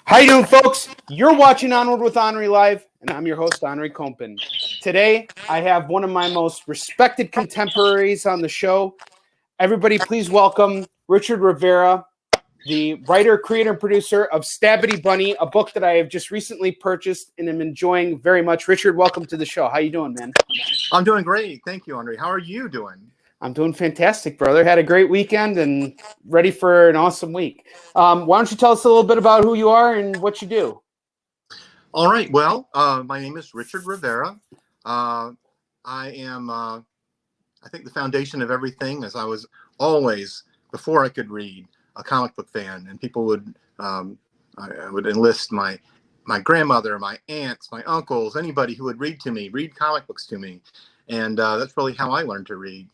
How you doing, folks? You're watching Onward with ONRIE Live, and I'm your host, ONRIE Compen. Today, I have one of my most respected contemporaries on the show. Everybody, please welcome Richard Rivera, the writer, creator, and producer of STABBITY BUNNY, a book that I have just recently purchased and am enjoying very much. Richard, welcome to the show. How you doing, man? I'm doing great. Thank you, Andre. How are you doing? I'm doing fantastic, brother. Had a great weekend and ready for an awesome week. Why don't you tell us a little bit about who you are and what you do? All right. Well, my name is Richard Rivera. I am, I think, the foundation of everything, as I was always, before I could read, a comic book fan. And people would, I would enlist my grandmother, my aunts, my uncles, anybody who would read comic books to me. And that's really how I learned to read.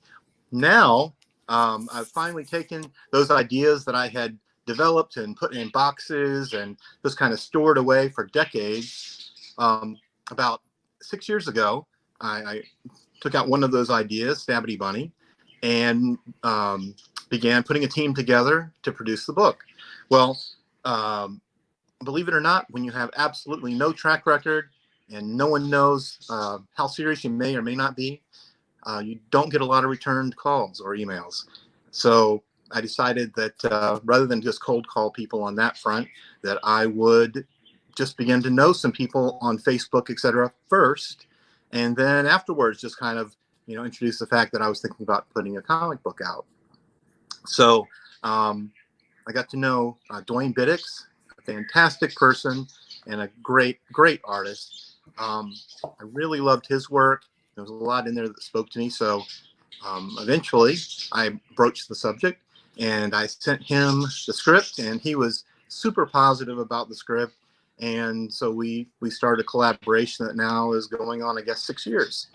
Now, I've finally taken those ideas that I had developed and put in boxes and just kind of stored away for decades. About 6 years ago, I took out one of those ideas, STABBITY BUNNY, and began putting a team together to produce the book. Well, believe it or not, when you have absolutely no track record and no one knows how serious you may or may not be, you don't get a lot of returned calls or emails. So I decided that rather than just cold call people on that front, that I would just begin to know some people on Facebook, etc. first, and then afterwards just kind of, introduce the fact that I was thinking about putting a comic book out. So I got to know Dwayne Biddix, a fantastic person and a great artist. I really loved his work. There was a lot in there that spoke to me. So eventually I broached the subject and I sent him the script, and he was super positive about the script. And so we started a collaboration that now is going on, I guess, 6 years.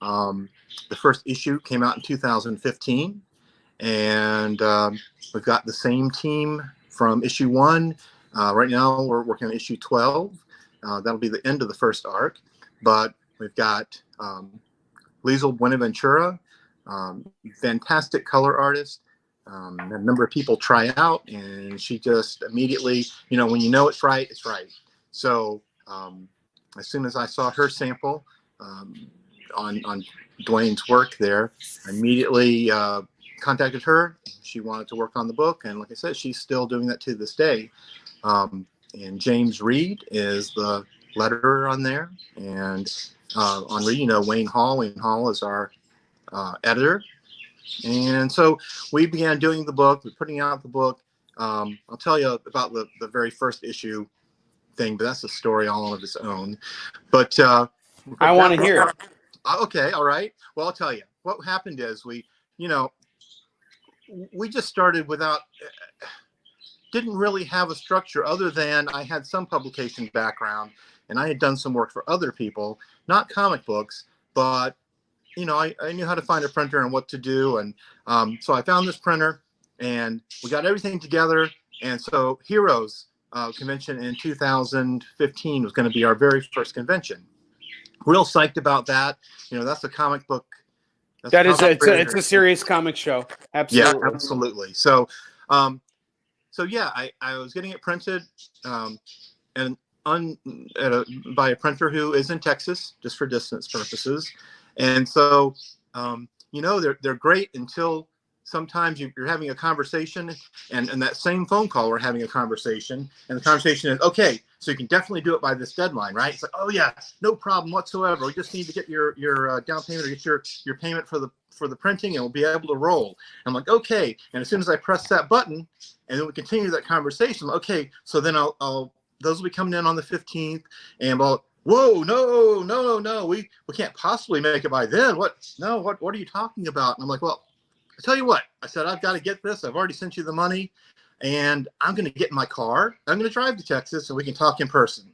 The first issue came out in 2015, and we've got the same team from issue 1. Right now we're working on issue 12. That'll be the end of the first arc, but we've got Liesl Buenaventura, fantastic color artist. A number of people try out, and she just immediately, when you know it's right, it's right. So as soon as I saw her sample on Dwayne's work there, I immediately contacted her. She wanted to work on the book, and like I said, she's still doing that to this day. And James Reed is the letterer on there, and ONRIE, Wayne Hall. Wayne Hall is our editor. And so we began doing the book, putting out the book. I'll tell you about the very first issue thing, but that's a story all of its own. But I want to hear it. Okay, all right. Well, I'll tell you. What happened is we just started without, didn't really have a structure other than I had some publication background, and I had done some work for other people, not comic books, but I knew how to find a printer and what to do. And so I found this printer, and we got everything together. And so Heroes convention in 2015 was going to be our very first convention. Real psyched about that. That's a comic book. It's a serious comic show. Absolutely. Yeah, absolutely. So, yeah, I was getting it printed, and by a printer who is in Texas, just for distance purposes. And so, they're great until sometimes you're having a conversation, and that same phone call, we're having a conversation, and the conversation is, okay, so you can definitely do it by this deadline, right? It's like, oh yeah, no problem whatsoever. We just need to get your down payment, or get your payment for the printing, and we'll be able to roll. And I'm like, okay. And as soon as I press that button, and then we continue that conversation, okay, so then I'll those will be coming in on the 15th, and whoa, no, we can't possibly make it by then. What are you talking about? And I'm like, well, I tell you what, I said, I've got to get this. I've already sent you the money, and I'm going to get in my car. I'm going to drive to Texas, and we can talk in person.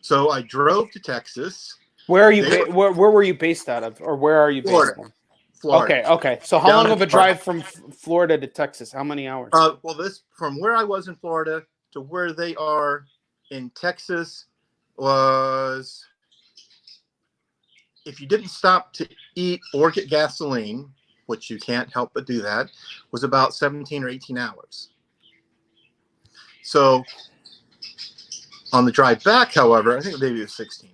So I drove to Texas. Where are you? Where were you based out of, or where are you based from? Florida. Okay. So how long of a drive from Florida to Texas? How many hours? Well, this from where I was in Florida to where they are in Texas was, if you didn't stop to eat or get gasoline, which you can't help but do that, was about 17 or 18 hours. So On the drive back, however, I think maybe it was 16.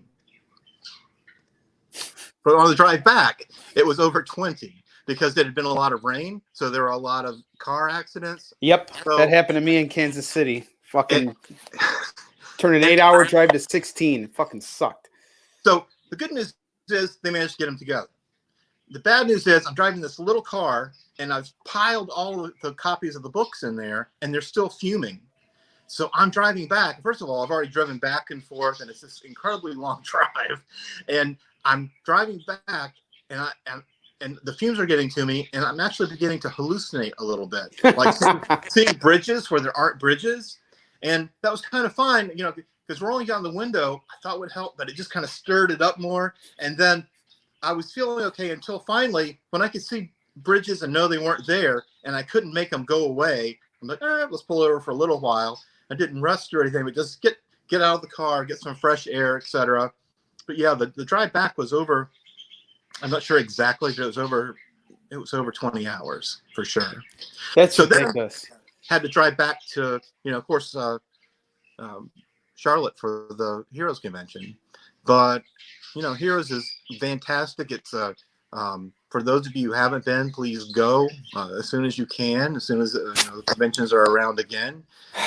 But on the drive back, it was over 20 because there had been a lot of rain. So there were a lot of car accidents. Yep, So, that happened to me in Kansas City. Fucking turn an and- 8-hour drive to 16. It fucking sucked. So the good news is they managed to get them together. The bad news is I'm driving this little car and I've piled all of the copies of the books in there and they're still fuming. So I'm driving back. First of all, I've already driven back and forth and it's this incredibly long drive. And I'm driving back and the fumes are getting to me and I'm actually beginning to hallucinate a little bit. Like seeing bridges where there aren't bridges. And that was kind of fine, you know, because rolling down the window I thought would help, but it just kind of stirred it up more. And then I was feeling okay until finally, when I could see bridges and know they weren't there, and I couldn't make them go away. I'm like, let's pull over for a little while. I didn't rest or anything, but just get out of the car, get some fresh air, etc. But yeah, the drive back was over. I'm not sure exactly, but it was over 20 hours for sure. That's so ridiculous. Then had to drive back to, you know, of course, Charlotte for the Heroes Convention. But you know, Heroes is fantastic. It's for those of you who haven't been, please go as soon as you can, as soon as you know, the conventions are around again.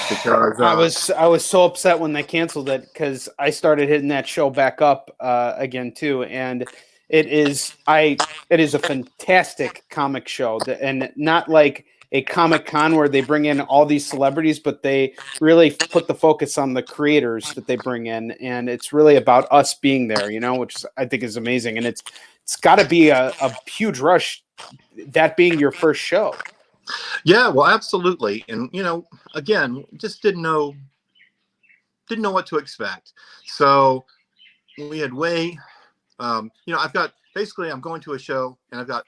Because I was so upset when they canceled it because I started hitting that show back up again too, and it is a fantastic comic show, and not like a Comic Con where they bring in all these celebrities, but they really put the focus on the creators that they bring in, and it's really about us being there, you know, which I think is amazing, and it's got to be a huge rush, that being your first show. Yeah, well, absolutely, and you know, again, just didn't know what to expect. So we had you know, I'm going to a show and I've got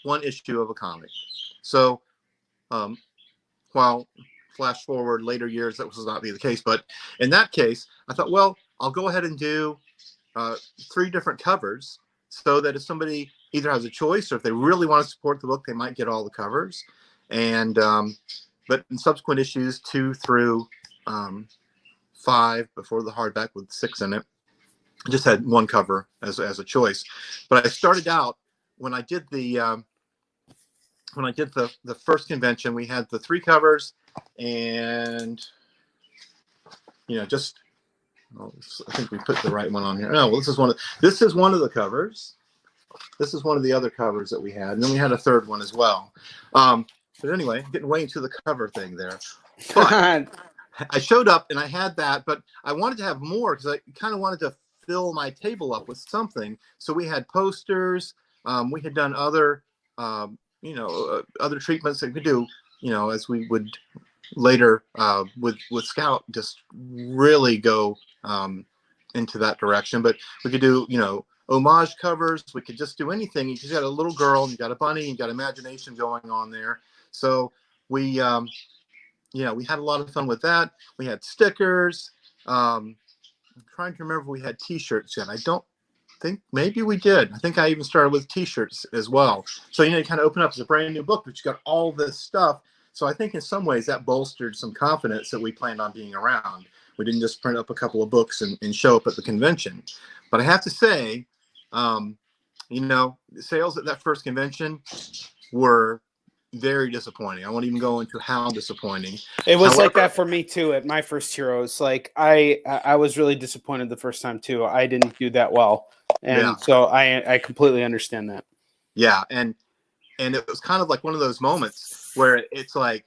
one issue of a comic. So, while flash forward later years, that was not be the case. But in that case, I thought, well, I'll go ahead and do 3 different covers so that if somebody either has a choice or if they really want to support the book, they might get all the covers. And, but in subsequent issues 2 through 5 before the hardback with 6 in it, I just had one cover as a choice. But I started out when I did the first convention, we had the 3 covers, and you know, just I think we put the right one on here. Oh, well, this is one of the covers. This is one of the other covers that we had, and then we had a 3rd one as well. But anyway, getting way into the cover thing there. But I showed up and I had that, but I wanted to have more because I kind of wanted to fill my table up with something. So we had posters. We had done other other treatments that we could do, you know, as we would later with Scout, just really go into that direction. But we could do, you know, homage covers. We could just do anything. You just got a little girl, and you got a bunny, and you got imagination going on there. So we, we had a lot of fun with that. We had stickers. I'm trying to remember if we had T-shirts yet. I don't think, maybe we did. I think I even started with T-shirts as well. So, you know, you kind of open up as a brand new book, but you got all this stuff. So I think in some ways that bolstered some confidence that we planned on being around. We didn't just print up a couple of books and show up at the convention. But I have to say, you know, the sales at that first convention were very disappointing. I won't even go into how disappointing. It was like that for me too at my first Heroes. Like I was really disappointed the first time too. I didn't do that well. And so I completely understand that. Yeah. And it was kind of like one of those moments where it's like,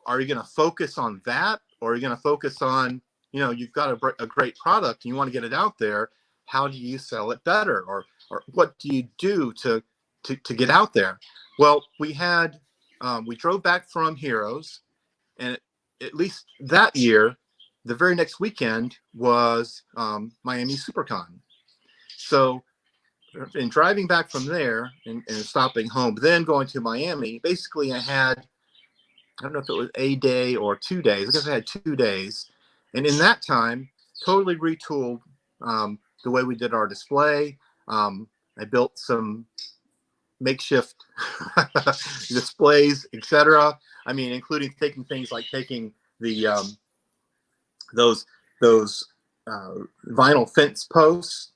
are you going to focus on that? Or are you going to focus on, you know, you've got a great product and you want to get it out there. How do you sell it better? Or what do you do to get out there? Well, we had, we drove back from Heroes, and at least that year, the very next weekend was Miami SuperCon. So in driving back from there and stopping home, then going to Miami, basically I had, I don't know if it was a day or 2 days. I guess I had 2 days. And in that time, totally retooled the way we did our display. I built some makeshift displays, etc. I mean, including taking things like taking the those those vinyl fence posts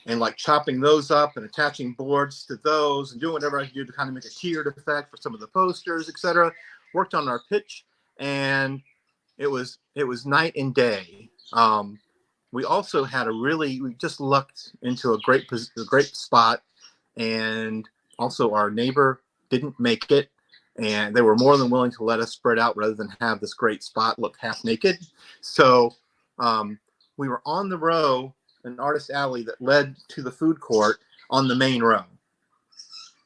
and like chopping those up and attaching boards to those and doing whatever I could do to kind of make a tiered effect for some of the posters, etc. Worked on our pitch, and it was night and day. We also had we just lucked into a great spot, and also our neighbor didn't make it, and they were more than willing to let us spread out rather than have this great spot look half naked. So we were on the row, an artist alley that led to the food court on the main row.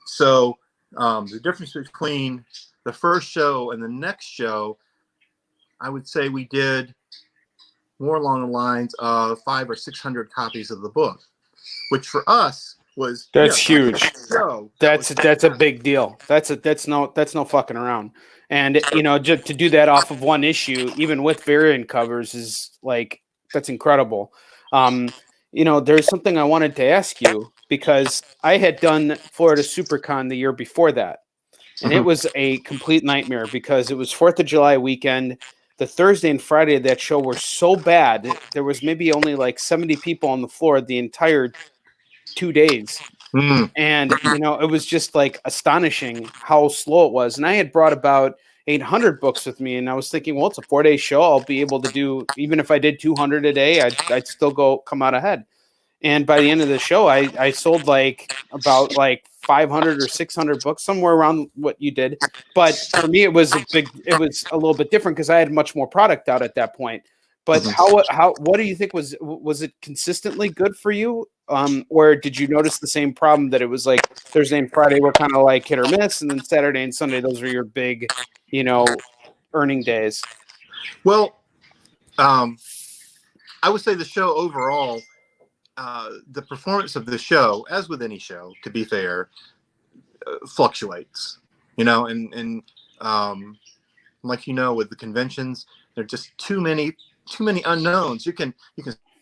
So the difference between the first show and the next show, I would say we did more along the lines of 500 or 600 copies of the book, which for us was huge. Show. That's a big deal. That's no fucking around. And just to do that off of one issue, even with variant covers, is like, that's incredible. There's something I wanted to ask you, because I had done Florida SuperCon the year before that, and it was a complete nightmare because it was 4th of July weekend. The Thursday and Friday of that show were so bad. There was maybe only like 70 people on the floor the entire 2 days. And, it was just like astonishing how slow it was. And I had brought about 800 books with me. And I was thinking, well, it's a 4-day show. I'll be able to do, even if I did 200 a day, I'd still come out ahead. And by the end of the show, I sold about 500 or 600 books, somewhere around what you did. But for me, it was a little bit different because I had much more product out at that point. But what do you think was it consistently good for you? Or did you notice the same problem that it was like Thursday and Friday were kind of like hit or miss, and then Saturday and Sunday, those were your big, earning days? Well, I would say the show overall, the performance of the show, as with any show, to be fair, fluctuates, and like, with the conventions, there are just too many unknowns. You can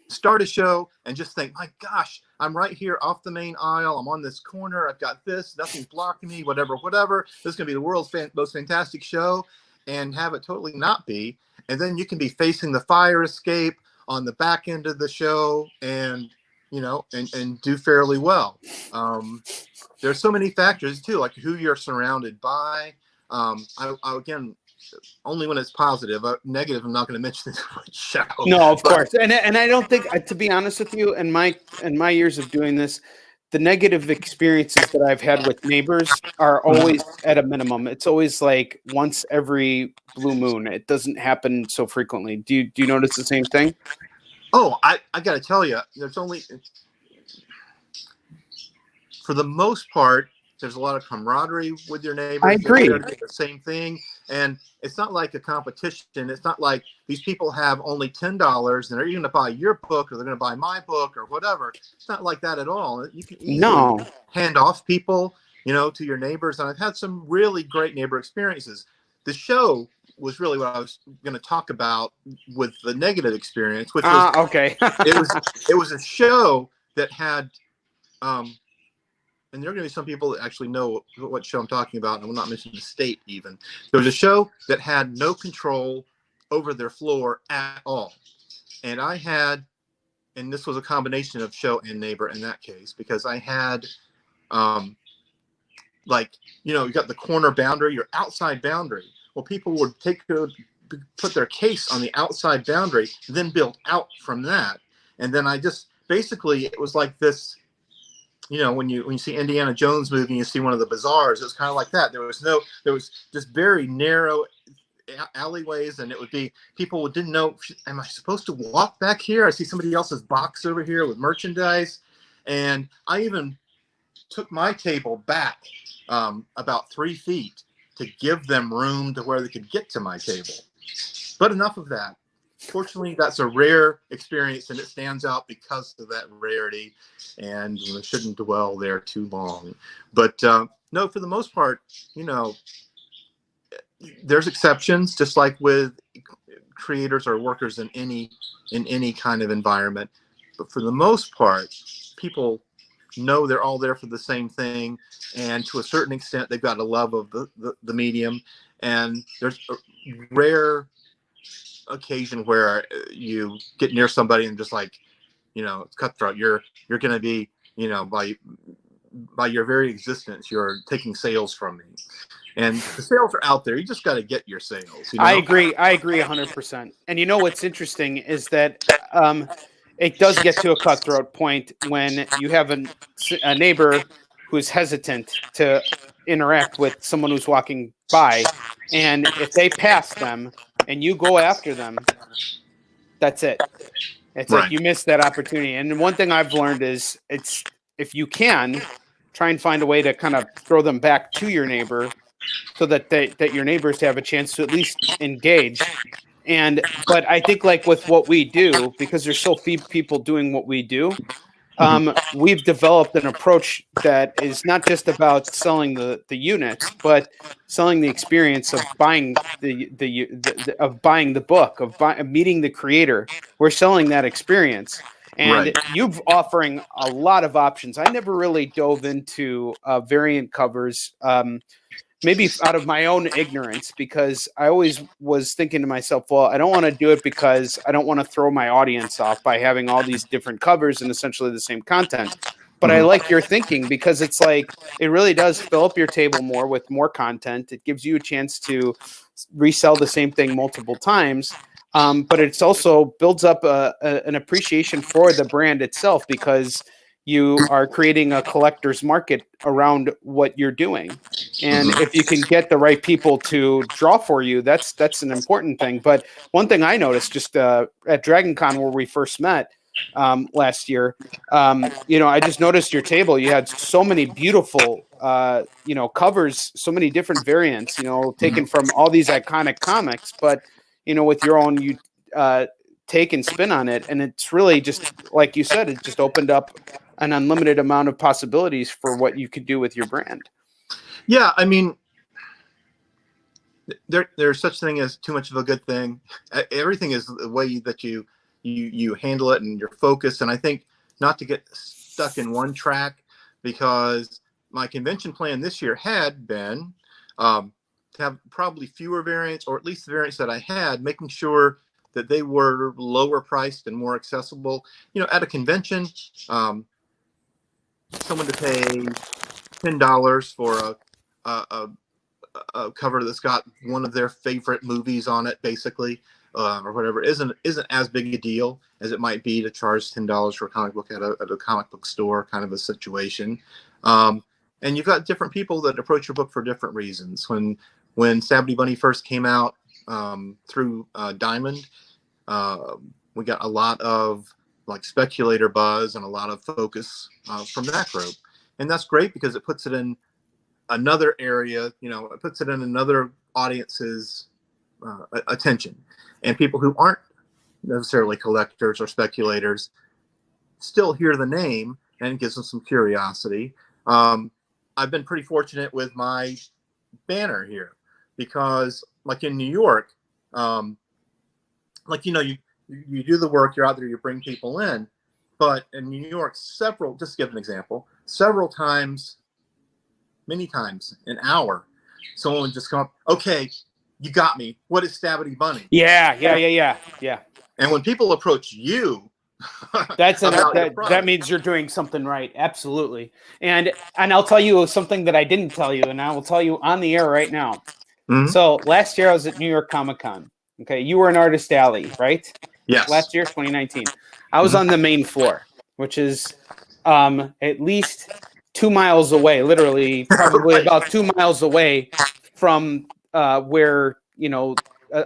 start a show and just think, my gosh, I'm right here off the main aisle. I'm on this corner. I've got this, nothing's blocking me, whatever. This is going to be the world's most fantastic show, and have it totally not be. And then you can be facing the fire escape on the back end of the show and do fairly well. There's so many factors too, like who you're surrounded by. I again, only when it's positive. Negative, I'm not going to mention this show. No, of course. And I don't think, to be honest with you, in my years of doing this, the negative experiences that I've had with neighbors are always at a minimum. It's always like once every blue moon. It doesn't happen so frequently. Do you notice the same thing? Oh, I got to tell you, for the most part, there's a lot of camaraderie with your neighbors. I agree. They're doing the same thing. And it's not like a competition. It's not like these people have only $10 and they're going to buy your book, or they're going to buy my book, or whatever. It's not like that at all. You can easily hand off people, to your neighbors. And I've had some really great neighbor experiences. The show was really what I was going to talk about with the negative experience, which was okay. it was a show that had and there are going to be some people that actually know what show I'm talking about, and I will not mention the state even. There was a show that had no control over their floor at all. And and this was a combination of show and neighbor in that case, because I had, you got the corner boundary, your outside boundary. Well, people would put their case on the outside boundary, then build out from that. And then it was like this, when you see Indiana Jones movie, and you see one of the bazaars, it was kind of like that. There was just very narrow alleyways, and it would be, people didn't know, am I supposed to walk back here? I see somebody else's box over here with merchandise. And I even took my table back about 3 feet to give them room to where they could get to my table. But enough of that. Fortunately, that's a rare experience, and it stands out because of that rarity, and we shouldn't dwell there too long. But no, for the most part, there's exceptions, just like with creators or workers in any kind of environment. But for the most part, people know they're all there for the same thing, and to a certain extent, they've got a love of the medium. And there's a rare occasion where you get near somebody and just like, it's cutthroat. You're going to be, by your very existence, you're taking sales from me. And the sales are out there. You just got to get your sales. I agree 100%. And what's interesting is that it does get to a cutthroat point when you have a neighbor who's hesitant to interact with someone who's walking by. And if they pass them and you go after them, that's it. It's Right. like you missed that opportunity. And one thing I've learned is if you can, try and find a way to kind of throw them back to your neighbor so that your neighbors have a chance to at least engage. But I think like with what we do, because there's so few people doing what we do, we've developed an approach that is not just about selling the units, but selling the experience of buying buying the book, of meeting the creator. We're selling that experience. And Right. you've offering a lot of options. I never really dove into variant covers, maybe out of my own ignorance, because I always was thinking to myself, well, I don't want to do it because I don't want to throw my audience off by having all these different covers and essentially the same content. But I like your thinking, because it's like it really does fill up your table more with more content. It gives you a chance to resell the same thing multiple times. But it's also builds up an appreciation for the brand itself, because you are creating a collector's market around what you're doing. And if you can get the right people to draw for you, that's an important thing. But one thing I noticed just at DragonCon, where we first met last year, I just noticed your table. You had so many beautiful, covers, so many different variants, taken from all these iconic comics, but, with your own take and spin on it. And it's really just, like you said, it just opened up an unlimited amount of possibilities for what you could do with your brand. Yeah, I mean, there's such thing as too much of a good thing. Everything is the way that you handle it and your focus. And I think not to get stuck in one track, because my convention plan this year had been to have probably fewer variants, or at least the variants that I had, making sure that they were lower priced and more accessible. At a convention, someone to pay $10 for a cover that's got one of their favorite movies on it, basically, or whatever, isn't as big a deal as it might be to charge $10 for a comic book at a comic book store, kind of a situation. And you've got different people that approach your book for different reasons. When STABBITY BUNNY first came out through Diamond, we got a lot of like speculator buzz and a lot of focus from that group. And that's great, because it puts it in another area, it puts it in another audience's attention. And people who aren't necessarily collectors or speculators still hear the name, and it gives them some curiosity. I've been pretty fortunate with my banner here, because like in New York, you do the work, you're out there, you bring people in. But in New York, just to give an example, many times an hour, someone would just come up, okay, you got me. What is STABBITY BUNNY? Yeah. And when people approach you, that means you're doing something right. Absolutely. And I'll tell you something that I didn't tell you, and I will tell you on the air right now. So last year I was at New York Comic Con. Okay, you were in Artist Alley, right? Yes. Last year, 2019. I was on the main floor, which is at least 2 miles away, literally probably Right. about 2 miles away from where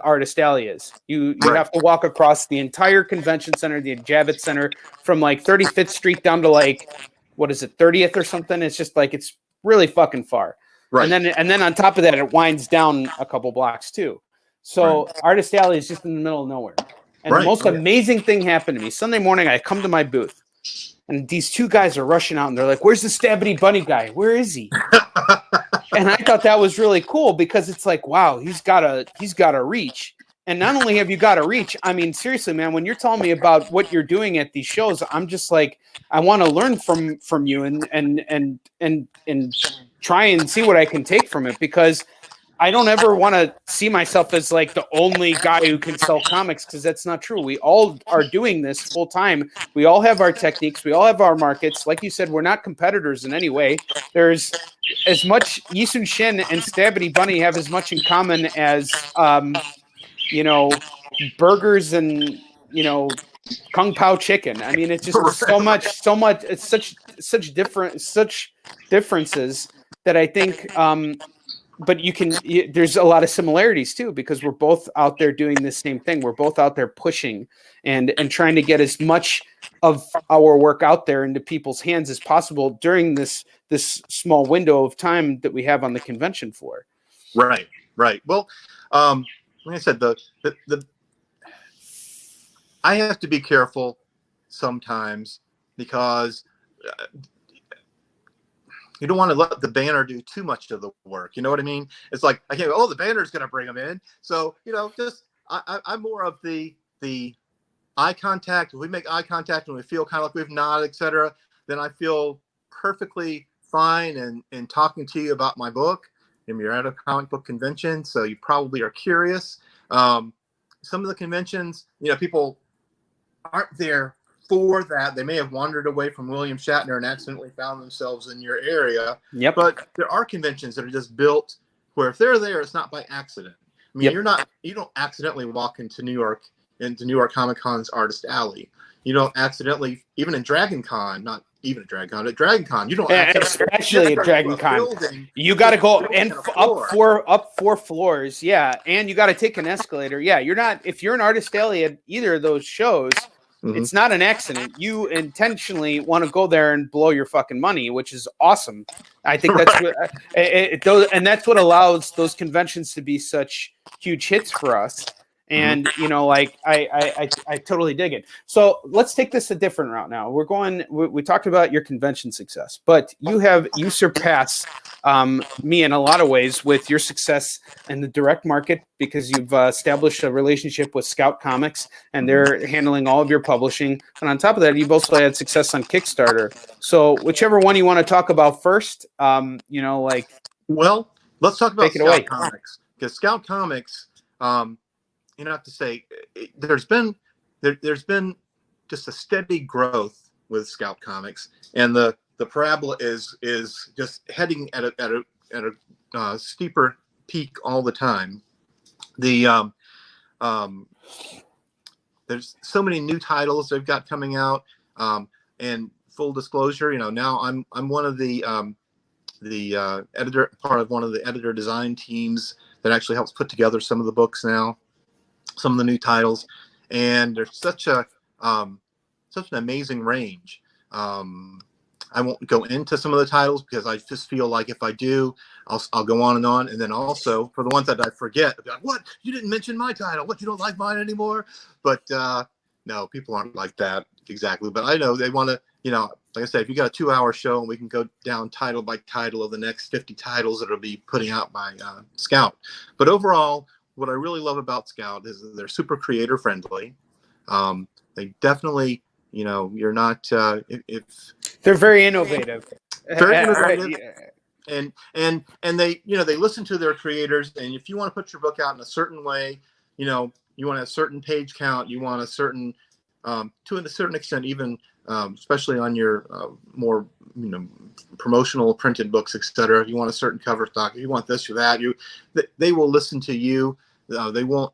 Artist Alley is. You Right. have to walk across the entire convention center, the Javits Center, from like 35th Street down to like, what is it, 30th or something? It's just like, it's really fucking far. Right. And then on top of that, it winds down a couple blocks too. So Artist Alley is just in the middle of nowhere. And the most amazing thing happened to me. Sunday morning, I come to my booth, and these two guys are rushing out, and they're like, "Where's the STABBITY BUNNY guy? Where is he?" And I thought that was really cool, because it's like, wow, he's got a reach. And not only have you got a reach, I mean, seriously, man, when you're telling me about what you're doing at these shows, I'm just like, I want to learn from you and try and see what I can take from it, because I don't ever want to see myself as like the only guy who can sell comics, because that's not true. We all are doing this full time. We all have our techniques. We all have our markets. Like you said, we're not competitors in any way. There's as much Yisun Shin and Stabbity Bunny have as much in common as, burgers and, Kung Pao chicken. I mean, it's just so much. It's such differences that I think, but there's a lot of similarities too, because we're both out there doing the same thing. We're both out there pushing and trying to get as much of our work out there into people's hands as possible during this small window of time that we have on the convention floor. Right. Well, like I said, the I have to be careful sometimes, because you don't want to let the banner do too much of the work. You know what I mean? It's like, I can't go, the banner's going to bring them in. So, I'm more of the eye contact. If we make eye contact and we feel kind of like we've nodded, etc., then I feel perfectly fine in talking to you about my book. And you're at a comic book convention, so you probably are curious. Some of the conventions, people aren't there for that. They may have wandered away from William Shatner and accidentally found themselves in your area. Yep. But there are conventions that are just built where if they're there, it's not by accident. I mean, you don't accidentally walk into New York Comic Con's Artist Alley. You don't accidentally, even in Dragon Con, not even at Dragon Con, at Dragon Con, you don't especially at Dragon Con. You got to go and up four floors. Yeah. And you got to take an escalator. Yeah. If you're an Artist Alley at either of those shows, it's not an accident. You intentionally want to go there and blow your fucking money, which is awesome. I think that's and that's what allows those conventions to be such huge hits for us. And, I totally dig it. So let's take this a different route now. We talked about your convention success, but you surpass me in a lot of ways with your success in the direct market, because you've established a relationship with Scout Comics and they're handling all of your publishing. And on top of that, you've also had success on Kickstarter. So whichever one you want to talk about first, well, let's talk about Scout Comics, because Scout Comics, you have to say, there's been just a steady growth with Scout Comics, and the parabola is just heading at a steeper peak all the time. There's so many new titles they've got coming out, and full disclosure, now I'm one of the part of one of the editor design teams that actually helps put together some of the books now. Some of the new titles, and there's such an amazing range. I won't go into some of the titles because I just feel like if I do, I'll go on, and then also for the ones that I forget, I'll be like, what, you didn't mention my title? What, you don't like mine anymore? But no, people aren't like that exactly. But I know they want to, like I said, if you got a 2-hour show and we can go down title by title of the next 50 titles that will be putting out by Scout. But overall, what I really love about Scout is that they're super creator friendly. They definitely, you're not if they're very innovative. Very innovative. And they, they listen to their creators. And if you want to put your book out in a certain way, you want a certain page count, you want a certain, to a certain extent, even especially on your more, promotional printed books, etc. If you want a certain cover stock, if you want this or that, they will listen to you. They won't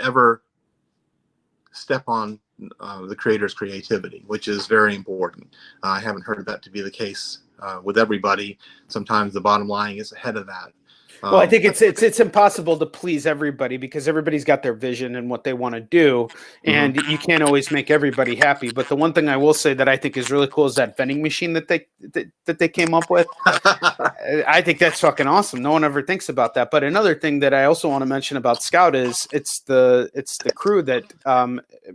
ever step on the creator's creativity, which is very important. I haven't heard that to be the case with everybody. Sometimes the bottom line is ahead of that. Well, I think it's impossible to please everybody, because everybody's got their vision and what they want to do, and you can't always make everybody happy. But the one thing I will say that I think is really cool is that vending machine that they came up with. I think that's fucking awesome. No one ever thinks about that. But another thing that I also want to mention about Scout is it's the crew that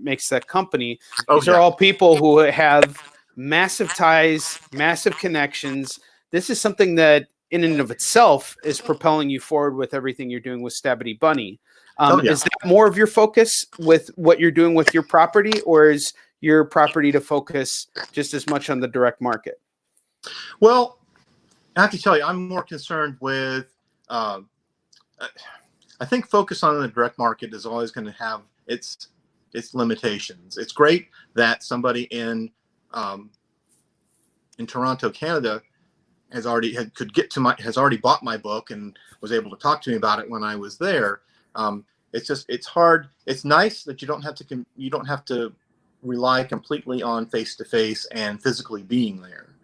makes that company. These are all people who have massive ties, massive connections. This is something that in and of itself is propelling you forward with everything you're doing with Stabbity Bunny. Is that more of your focus with what you're doing with your property, or is your property to focus just as much on the direct market? Well, I have to tell you, I'm more concerned with I think focus on the direct market is always going to have its limitations. It's great that somebody in Toronto, Canada, has already bought my book and was able to talk to me about it when I was there. It's hard. It's nice that you don't have to rely completely on face-to-face and physically being there.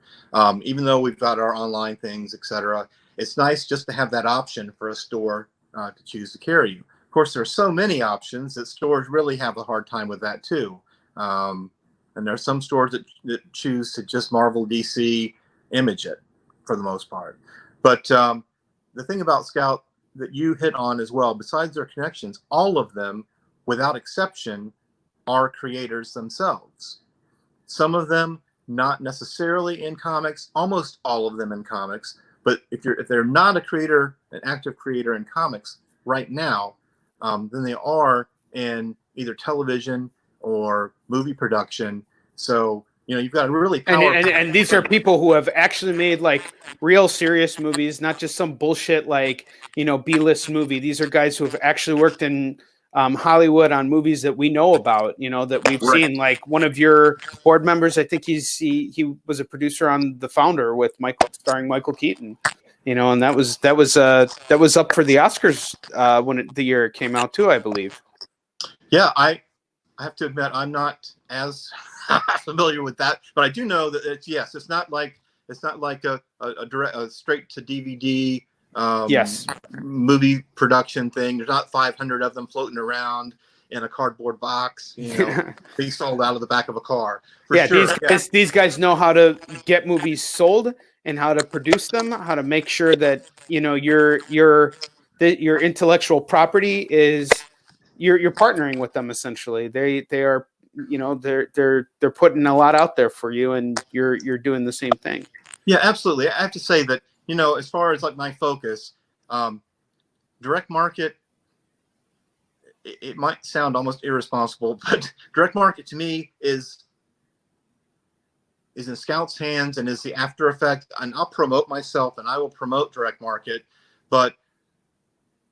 Even though we've got our online things, etc., it's nice just to have that option for a store to choose to carry you. Of course, there are so many options that stores really have a hard time with that too. And there are some stores that choose to just Marvel, DC, image it for the most part. But the thing about Scout that you hit on as well, besides their connections, all of them, without exception, are creators themselves. Some of them not necessarily in comics, almost all of them in comics. But if they're not a creator, an active creator in comics right now, then they are in either television or movie production. So, you've got a really powerful... And these are people who have actually made like real serious movies, not just some bullshit like, B-list movie. These are guys who have actually worked in Hollywood on movies that we know about, that we've seen. Like one of your board members, I think he was a producer on The Founder with starring Michael Keaton, and that was up for the Oscars when the year it came out too, I believe. Yeah, I have to admit I'm not as familiar with that, but I do know that it's not like a straight to DVD movie production thing. There's not 500 of them floating around in a cardboard box, being sold out of the back of a car. These guys know how to get movies sold and how to produce them, how to make sure that your intellectual property is you're partnering with them essentially. They are they're putting a lot out there for you, and you're doing the same thing. Yeah, absolutely. I have to say that as far as like my focus, direct market, it might sound almost irresponsible, but direct market to me is in Scout's hands and is the after effect. And I'll promote myself and I will promote direct market, but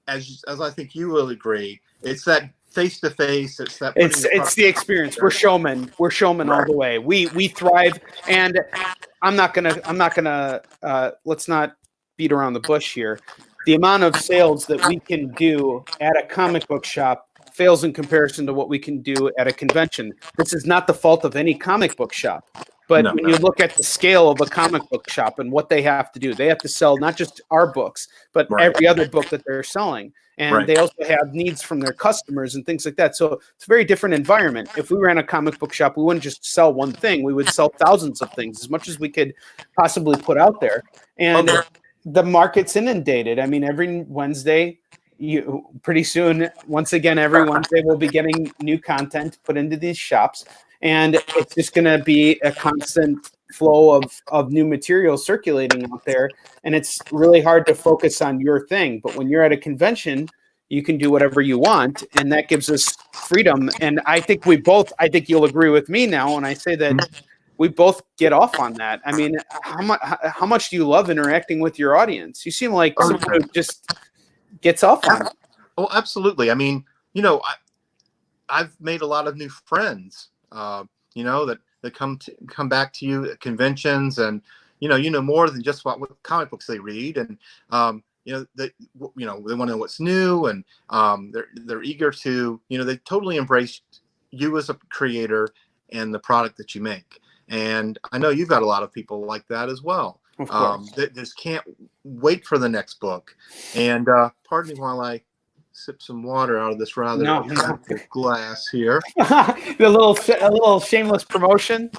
as I think you will agree, it's that face to face. It's the experience. We're showmen. We're showmen all the way. We thrive, and I'm not gonna let's not beat around the bush here. The amount of sales that we can do at a comic book shop fails in comparison to what we can do at a convention. This is not the fault of any comic book shop. But when you look at the scale of a comic book shop and what they have to do, they have to sell not just our books, but every other book that they're selling. And they also have needs from their customers and things like that. So it's a very different environment. If we ran a comic book shop, we wouldn't just sell one thing. We would sell thousands of things, as much as we could possibly put out there. And the market's inundated. I mean, every Wednesday, pretty soon, once again, every Wednesday, we'll be getting new content put into these shops. And it's just going to be a constant flow of new material circulating out there. And it's really hard to focus on your thing. But when you're at a convention, you can do whatever you want. And that gives us freedom. And I think you'll agree with me now when I say that we both get off on that. I mean, how much do you love interacting with your audience? You seem like someone who just gets off on it. Oh, absolutely. I mean, I've made a lot of new friends. That come back to you at conventions, and more than just what comic books they read, and they want to know what's new, and they're eager to they totally embrace you as a creator and the product that you make. And I know you've got a lot of people like that as well. Of course. That just can't wait for the next book. And pardon me while I sip some water out of this rather attractive glass here. a little shameless promotion.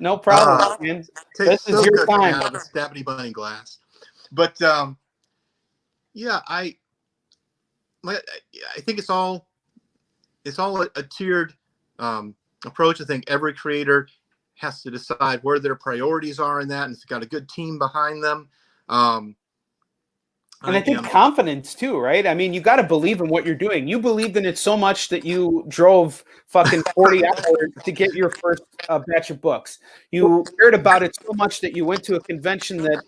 No problem, man. This is your time. Out of a STABBITY BUNNY glass. But I think it's all a tiered approach. I think every creator has to decide where their priorities are in that, and it's got a good team behind them. And I think confidence too, right? I mean, you got to believe in what you're doing. You believed in it so much that you drove fucking 40 hours to get your first batch of books. You cared about it so much that you went to a convention that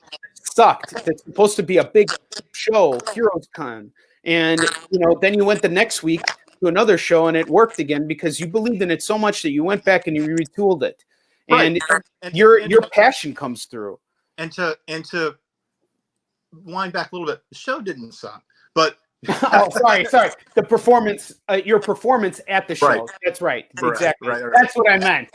sucked. That's supposed to be a big show, Heroes Con. And, then you went the next week to another show and it worked again because you believed in it so much that you went back and you retooled it. And, your passion comes through. And to wind back a little bit, the show didn't suck, but sorry. The performance, your performance at the show. Right. That's right. Exactly. Right. That's what I meant.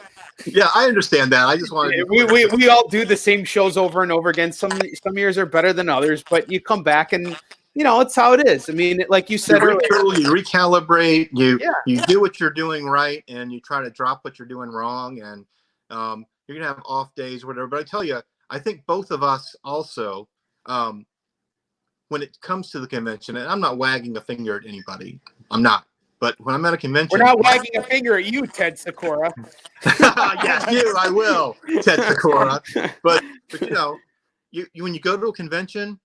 Yeah, I understand that. I just wanted to we all do the same shows over and over again. Some years are better than others, but you come back and it's how it is. I mean, like you said earlier, you recalibrate, you do what you're doing right, and you try to drop what you're doing wrong, and you're gonna have off days or whatever. But I tell you, I think both of us also, when it comes to the convention, and I'm not wagging a finger at anybody, I'm not. But when I'm at a convention, we're not wagging a finger at you, Ted Sikora. Yes, I will, Ted Sikora. But you when you go to a convention,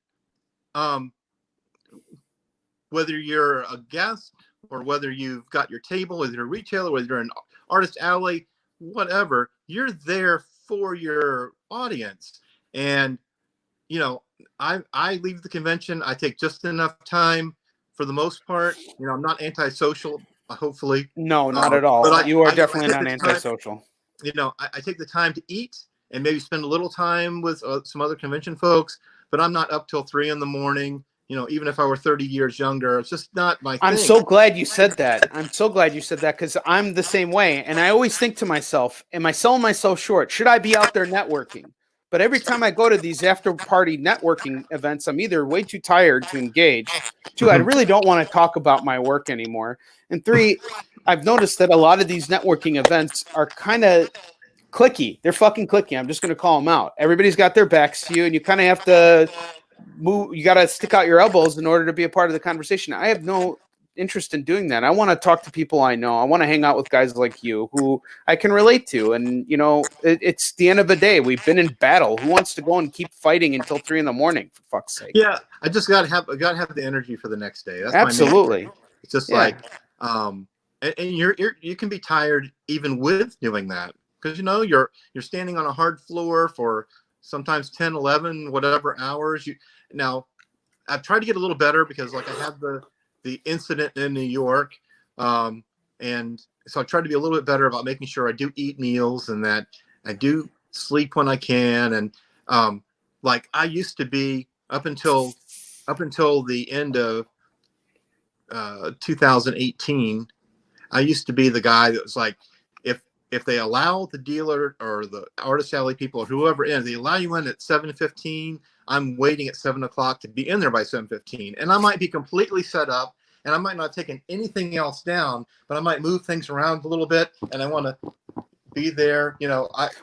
whether you're a guest or whether you've got your table, whether you're a retailer, whether you're an artist alley, whatever, you're there for your audience. And I leave the convention. I take just enough time for the most part. I'm not antisocial, hopefully. No, not at all. But you are definitely not antisocial. I take the time to eat and maybe spend a little time with some other convention folks, but I'm not up till 3 a.m. Even if I were 30 years younger, it's just not my thing. I'm so glad you said that. Because I'm the same way. And I always think to myself, am I selling myself short? Should I be out there networking? But every time I go to these after-party networking events, I'm either way too tired to engage. 2, I really don't want to talk about my work anymore. And 3, I've noticed that a lot of these networking events are kind of cliquey. They're fucking cliquey. I'm just going to call them out. Everybody's got their backs to you, and you kind of have to move. You got to stick out your elbows in order to be a part of the conversation. I have no interest in doing that. I want to talk to people I know. I want to hang out with guys like you who I can relate to. And it's the end of the day. We've been in battle. Who wants to go and keep fighting until 3 a.m, for fuck's sake? Yeah, I just gotta have the energy for the next day. That's absolutely. It's just and you can be tired even with doing that because you're standing on a hard floor for sometimes 10, 11, whatever hours. Now I've tried to get a little better because I had the incident in New York. And so I tried to be a little bit better about making sure I do eat meals and that I do sleep when I can. And I used to be up until the end of 2018, I used to be the guy that was like, if they allow the dealer or the artist alley people or whoever in, they allow you in at 7:15, I'm waiting at 7 o'clock to be in there by 7:15. And I might be completely set up and I might not have taken anything else down, but I might move things around a little bit and I want to be there,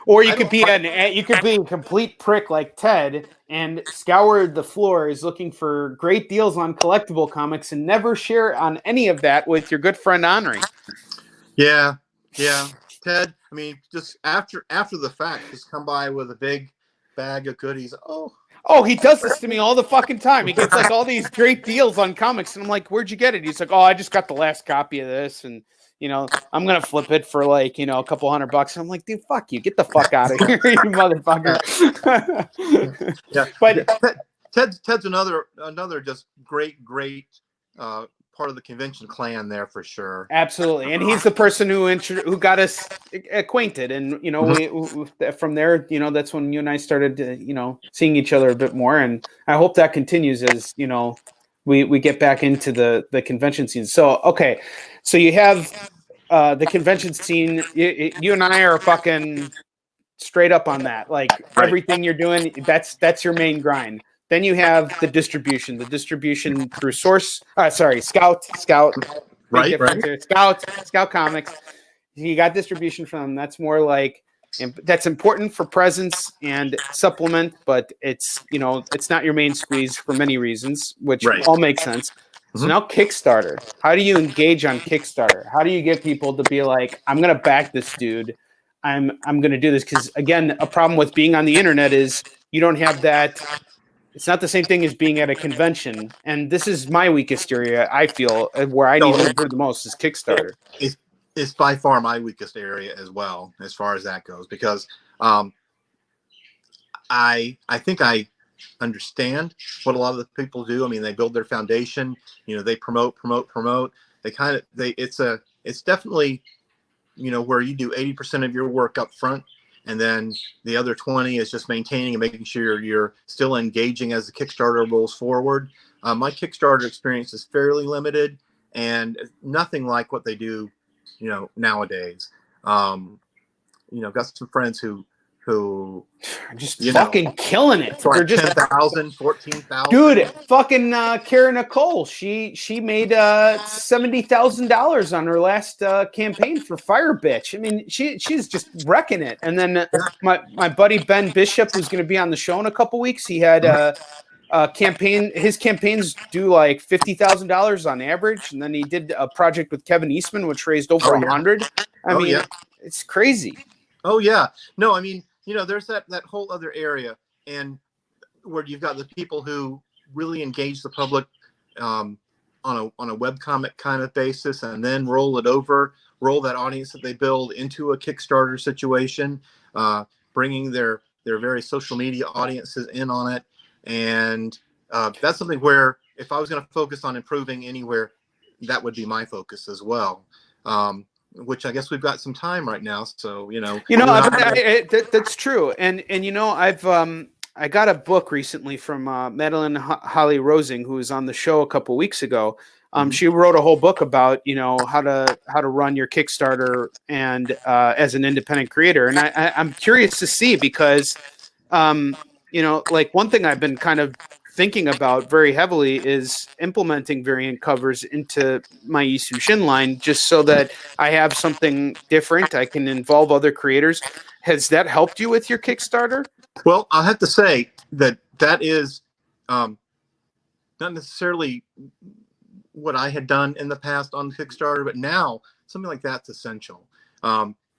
Or you could be a complete prick like Ted and scour the floors looking for great deals on collectible comics and never share on any of that with your good friend Henri. Yeah. Ted, I mean, just after the fact, just come by with a big bag of goodies. Oh, he does this to me all the fucking time. He gets all these great deals on comics, and I'm like, "Where'd you get it?" He's like, "Oh, I just got the last copy of this, and I'm gonna flip it for a couple $100." I'm like, "Dude, fuck you! Get the fuck out of here, you motherfucker!" Yeah, but Ted's another just great part of the convention clan there for sure. Absolutely, and he's the person who got us acquainted, and we from there, that's when you and I started, seeing each other a bit more, and I hope that continues as we get back into the convention scene. So okay, so you have the convention scene. You and I are fucking straight up on that. Right. Everything you're doing, that's your main grind. Then you have the distribution through Scout. Right. Scout Comics. You got distribution from them. That's more that's important for presence and supplement, but it's not your main squeeze for many reasons, which all makes sense. So now Kickstarter. How do you engage on Kickstarter? How do you get people to be like, I'm going to back this dude. I'm going to do this? Because again, a problem with being on the internet is you don't have that. It's not the same thing as being at a convention. And this is my weakest area, I feel, where I need to improve the most is Kickstarter. It's by far my weakest area as well, as far as that goes, because I think I understand what a lot of the people do. I mean, they build their foundation, they promote. It's definitely, where you do 80% of your work up front, and then the other 20 is just maintaining and making sure you're still engaging as the Kickstarter rolls forward. My Kickstarter experience is fairly limited and nothing like what they do, nowadays. Got some friends who just fucking killing it. They're just 10,000, 14,000. Dude, fucking Kara Nicole. She made $70,000 on her last campaign for Fire Bitch. I mean, she's just wrecking it. And then my buddy Ben Bishop, who's going to be on the show in a couple weeks, he had campaign. His campaigns do like $50,000 on average, and then he did a project with Kevin Eastman, which raised over 100. I mean, it's crazy. Oh yeah, no, I mean, there's that whole other area, and where you've got the people who really engage the public on a webcomic kind of basis, and then roll that audience that they build into a Kickstarter situation, bringing their very social media audiences in on it. And that's something where if I was going to focus on improving anywhere, that would be my focus as well. Which I guess we've got some time right now, so that's true. And I got a book recently from Madeline Holly Rosing, who was on the show a couple weeks ago. She wrote a whole book about how to run your Kickstarter and as an independent creator. And I'm curious to see, because like one thing I've been kind of thinking about very heavily is implementing variant covers into my Isushin line, just so that I have something different. I can involve other creators. Has that helped you with your Kickstarter? Well, I'll have to say that is not necessarily what I had done in the past on Kickstarter, but now something like that's essential.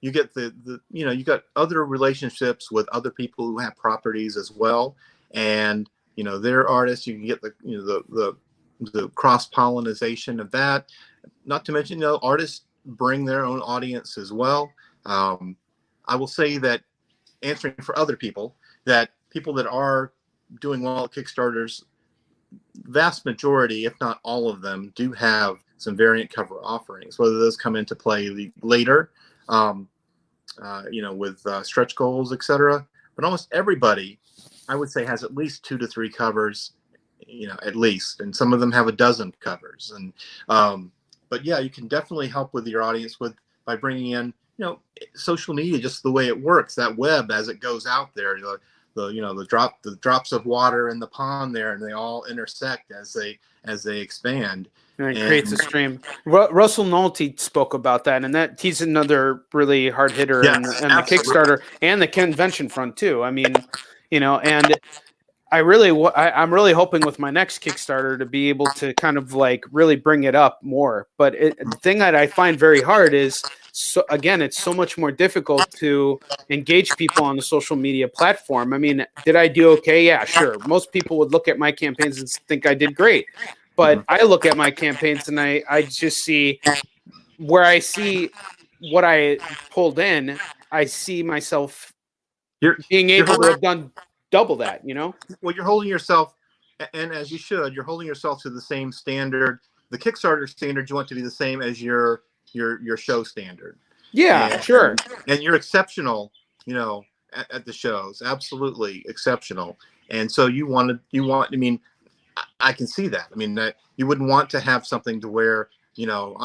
You get you got other relationships with other people who have properties as well, and they're artists. You can get the cross-pollination of that. Not to mention, artists bring their own audience as well. I will say that, answering for other people, that people that are doing well at Kickstarters, vast majority, if not all of them, do have some variant cover offerings, whether those come into play later, with stretch goals, etc. But almost everybody, I would say, has at least 2 to 3 covers, at least, and some of them have a dozen covers. And but yeah, you can definitely help with your audience by bringing in social media, just the way it works, that web as it goes out there, the drops of water in the pond there, and they all intersect as they expand. And it creates a stream. Russell Nolte spoke about that, and that he's another really hard hitter in the Kickstarter and the convention front too. I mean, and I'm really hoping with my next Kickstarter to be able to kind of like really bring it up more. But the thing that I find very hard is, it's so much more difficult to engage people on the social media platform. I mean, did I do okay? Yeah, sure. Most people would look at my campaigns and think I did great. But I look at my campaigns and I just see where I see what I pulled in. I see myself being able to have done double that, Well, you're holding yourself, and as you should, you're holding yourself to the same standard. The Kickstarter standard, you want to be the same as your show standard. Yeah, sure. And you're exceptional, at the shows, absolutely exceptional. And so I mean, I can see that. I mean, that you wouldn't want to have something to where, I'm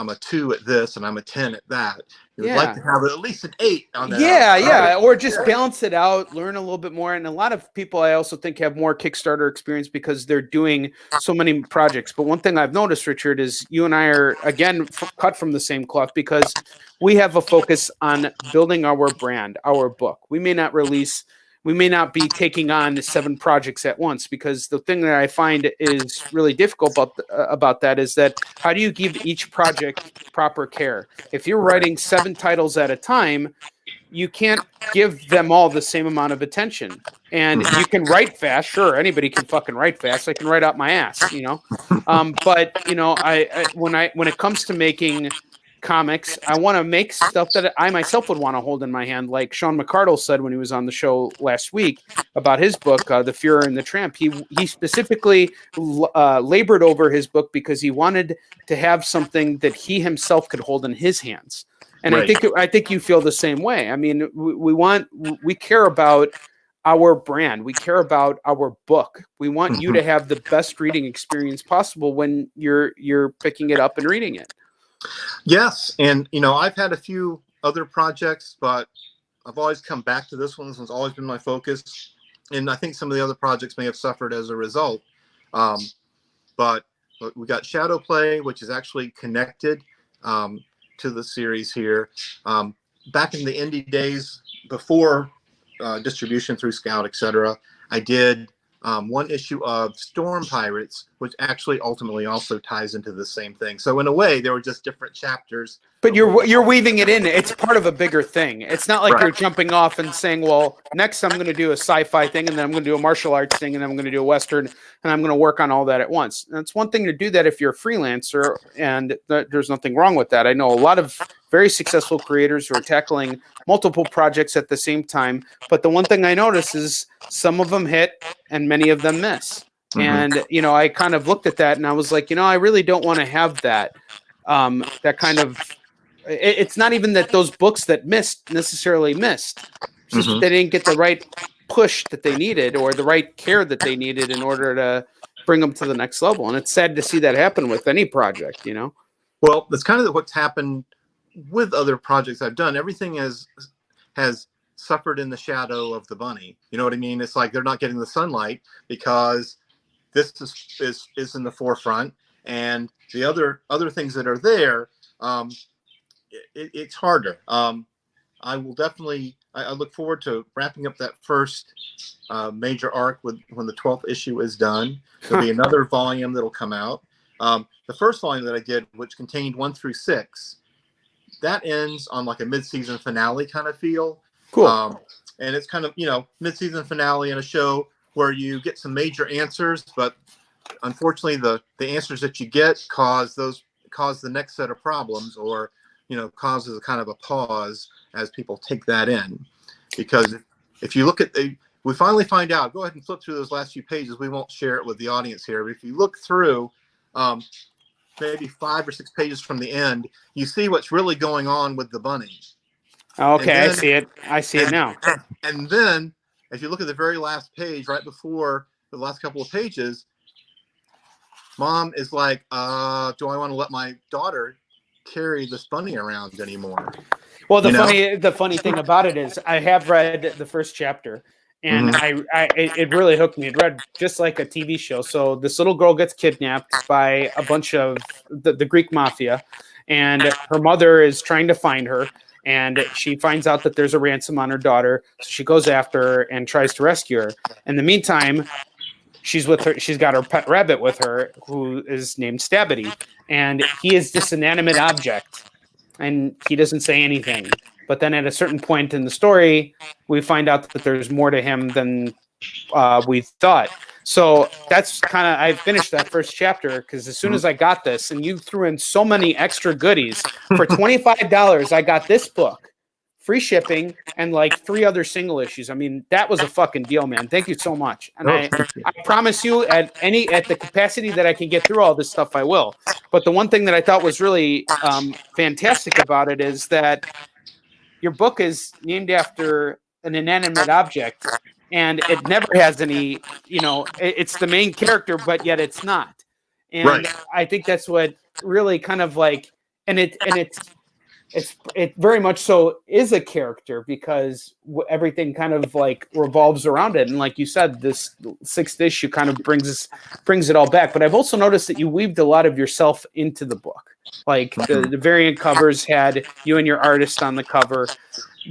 a 2 at this and I'm a 10 at that. You would like to have at least an 8 on that. Yeah. Or just balance it out, learn a little bit more. And a lot of people, I also think, have more Kickstarter experience because they're doing so many projects. But one thing I've noticed, Richard, is you and I are, again, cut from the same cloth, because we have a focus on building our brand, our book. We may not be taking on the 7 projects at once, because the thing that I find is really difficult about that is that how do you give each project proper care? If you're writing 7 titles at a time, you can't give them all the same amount of attention. And you can write fast. Sure, anybody can fucking write fast. I can write out my ass, But, when it comes to making comics. I want to make stuff that I myself would want to hold in my hand, like Sean McCardle said when he was on the show last week about his book, The Fuhrer and the Tramp. He specifically labored over his book because he wanted to have something that he himself could hold in his hands. And Right. I think you feel the same way. I mean, we care about our brand. We care about our book. We want you to have the best reading experience possible when you're picking it up and reading it. Yes, and I've had a few other projects, but I've always come back to this one. This one's always been my focus, and I think some of the other projects may have suffered as a result. But we got Shadow Play, which is actually connected to the series here. Back in the indie days, before distribution through Scout, etc., I did one issue of Storm Pirates, which actually ultimately also ties into the same thing. So in a way, they were just different chapters. But you're weaving it in. It's part of a bigger thing. It's not like you're jumping off and saying, well, next I'm going to do a sci-fi thing, and then I'm going to do a martial arts thing, and then I'm going to do a Western, and I'm going to work on all that at once. And it's one thing to do that if you're a freelancer, and there's nothing wrong with that. I know a lot of very successful creators who are tackling multiple projects at the same time. But the one thing I notice is some of them hit and many of them miss. And, I kind of looked at that and I was like, I really don't want to have that, that kind of, it's not even that those books that necessarily missed. It's just they didn't get the right push that they needed or the right care that they needed in order to bring them to the next level. And it's sad to see that happen with any project, Well, that's kind of what's happened with other projects I've done. Everything has suffered in the shadow of the bunny. You know what I mean? It's like they're not getting the sunlight because this is in the forefront, and the other things that are there, it's harder. I will definitely. I look forward to wrapping up that first major arc when the 12th issue is done. There'll be another volume that'll come out. The first volume that I did, which contained 1 through 6, that ends on like a mid-season finale kind of feel. Cool. And it's kind of, mid-season finale in a show where you get some major answers, but unfortunately the answers that you get cause the next set of problems, or, causes a kind of a pause as people take that in. Because if you look at we finally find out, go ahead and flip through those last few pages. We won't share it with the audience here, but if you look through, maybe 5 or 6 pages from the end, you see what's really going on with the bunny. Okay, then, I see it now. And then, if you look at the very last page, right before the last couple of pages, Mom is like, do I want to let my daughter carry this bunny around anymore? Well, the funny thing about it is I have read the first chapter, and it really hooked me. It read just like a TV show. So this little girl gets kidnapped by a bunch of the Greek mafia, and her mother is trying to find her, and she finds out that there's a ransom on her daughter. So she goes after her and tries to rescue her. In the meantime, she's got her pet rabbit with her, who is named Stabbity, and he is this inanimate object, and he doesn't say anything. But then at a certain point in the story, we find out that there's more to him than we thought. So that's kind of, I finished that first chapter because as soon as I got this, and you threw in so many extra goodies, for $25, I got this book, free shipping, and like 3 other single issues. I mean, that was a fucking deal, man. Thank you so much. And I promise you, at the capacity that I can get through all this stuff, I will. But the one thing that I thought was really fantastic about it is that your book is named after an inanimate object, and it never has any, it's the main character, but yet it's not. And I think that's what really kind of like, and it very much so is a character, because everything kind of like revolves around it. And like you said, this 6th issue kind of brings it all back. But I've also noticed that you weaved a lot of yourself into the book. Like the variant covers had you and your artist on the cover.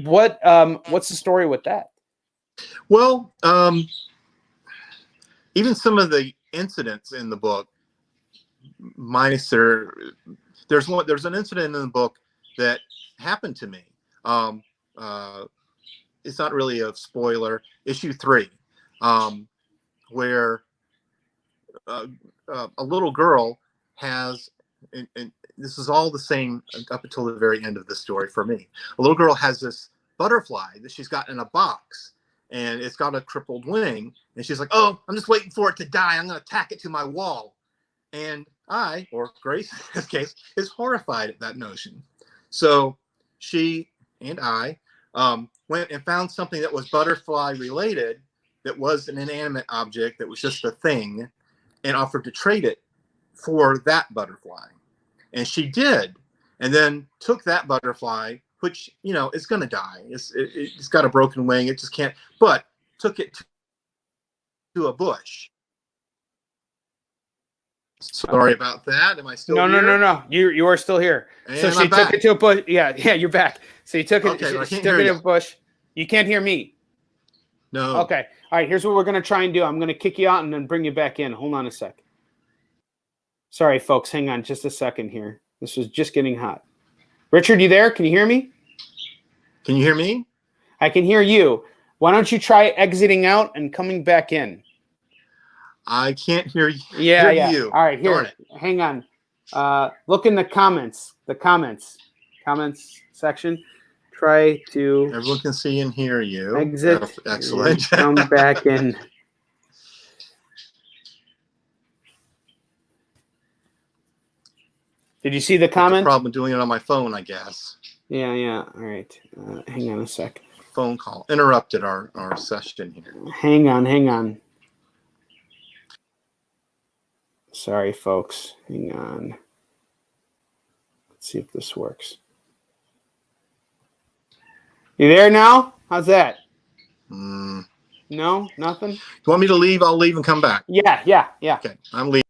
What's the story with that? Well, even some of the incidents in the book, minus there's an incident in the book that happened to me. It's not really a spoiler. Issue 3, where a little girl has, and this is all the same up until the very end of the story for me. A little girl has this butterfly that she's got in a box, and it's got a crippled wing, and she's like, oh, I'm just waiting for it to die. I'm going to tack it to my wall. And I, or Grace in this case, is horrified at that notion. So she and I went and found something that was butterfly related, that was an inanimate object, that was just a thing, and offered to trade it for that butterfly. And she did, and then took that butterfly, which, you know, it's going to die. It's got a broken wing. It just can't, but took it to a bush. Sorry about that. Am I still here? No. You are still here. And so she took it to a bush. Yeah, you're back. So you took it. Okay, she took it to a bush. You can't hear me. No. Okay. All right. Here's what we're gonna try and do. I'm gonna kick you out and then bring you back in. Hold on a sec. Sorry, folks. Hang on just a second here. This was just getting hot. Richard, you there? Can you hear me? Can you hear me? I can hear you. Why don't you try exiting out and coming back in? I can't hear you. Yeah. You. All right, here. Hang on. Look in the comments. The comments section. Try to. Everyone can see and hear you. Exit. Excellent. Come back in. Did you see the comment? No problem doing it on my phone, I guess. Yeah. All right. Hang on a sec. Phone call interrupted our session here. Hang on. Sorry, folks. Hang on. Let's see if this works. You there now? How's that? No? Nothing? You want me to leave? I'll leave and come back. Yeah. Okay, I'm leaving.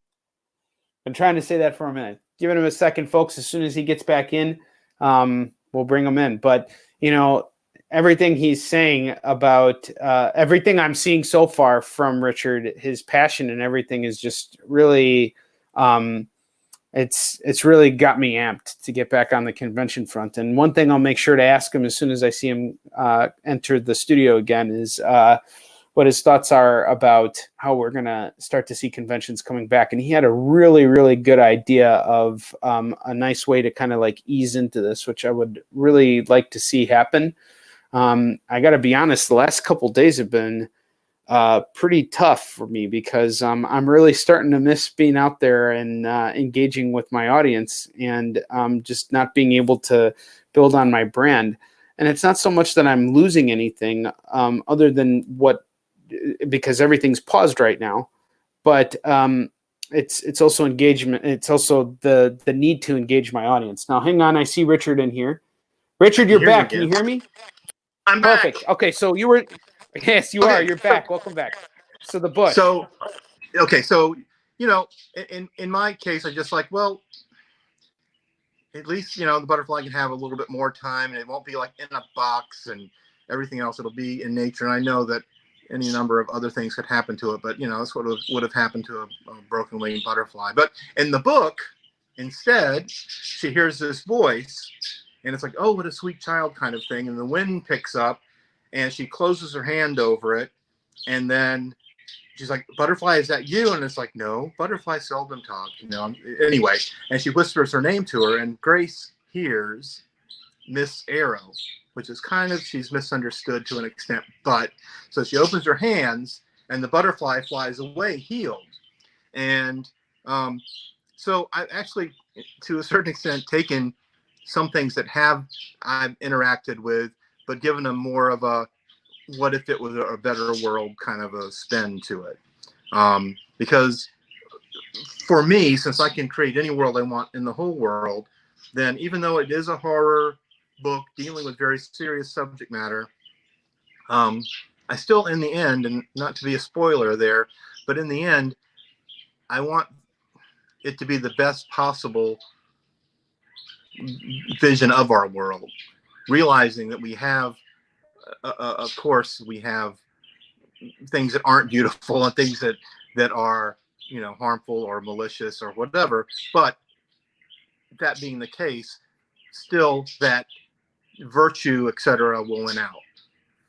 Been trying to say that for a minute. Giving him a second, folks. As soon as he gets back in, we'll bring him in. But, you know, everything he's saying about everything I'm seeing so far from Richard, his passion and everything is just really, it's really got me amped to get back on the convention front. And one thing I'll make sure to ask him as soon as I see him enter the studio again is what his thoughts are about how we're going to start to see conventions coming back. And he had a really, really good idea of a nice way to kind of like ease into this, which I would really like to see happen. I got to be honest, the last couple of days have been pretty tough for me because I'm really starting to miss being out there and engaging with my audience and just not being able to build on my brand. And it's not so much that I'm losing anything other than because everything's paused right now, but it's also engagement. It's also the need to engage my audience. Now, hang on. I see Richard in here. Richard, you're back. Can you hear me? I'm perfect. back. Okay, so you were. Yes, you are. You're back. Welcome back. So the bush. So, you know, in my case, I just like, well, at least, you know, the butterfly can have a little bit more time, and it won't be like in a box and everything else. It'll be in nature. And I know that any number of other things could happen to it, but, you know, that's what would have happened to a broken winged butterfly. But in the book, instead, she hears this voice, and it's like, oh, what a sweet child kind of thing. And the wind picks up, and she closes her hand over it. And then she's like, butterfly, is that you? And it's like, no, butterflies seldom talk. You know, anyway. And she whispers her name to her, and Grace hears Miss Arrow, which is kind of, she's misunderstood to an extent. But so she opens her hands, and the butterfly flies away healed. And so I've actually, to a certain extent, taken some things that I've interacted with, but given them more of a what if it was a better world kind of a spin to it. Because for me, since I can create any world I want in the whole world, then even though it is a horror book dealing with very serious subject matter, I still, in the end, and not to be a spoiler there, but in the end, I want it to be the best possible vision of our world, realizing that we have, of course, we have things that aren't beautiful and things that are, you know, harmful or malicious or whatever. But that being the case, still that virtue, etc., will win out.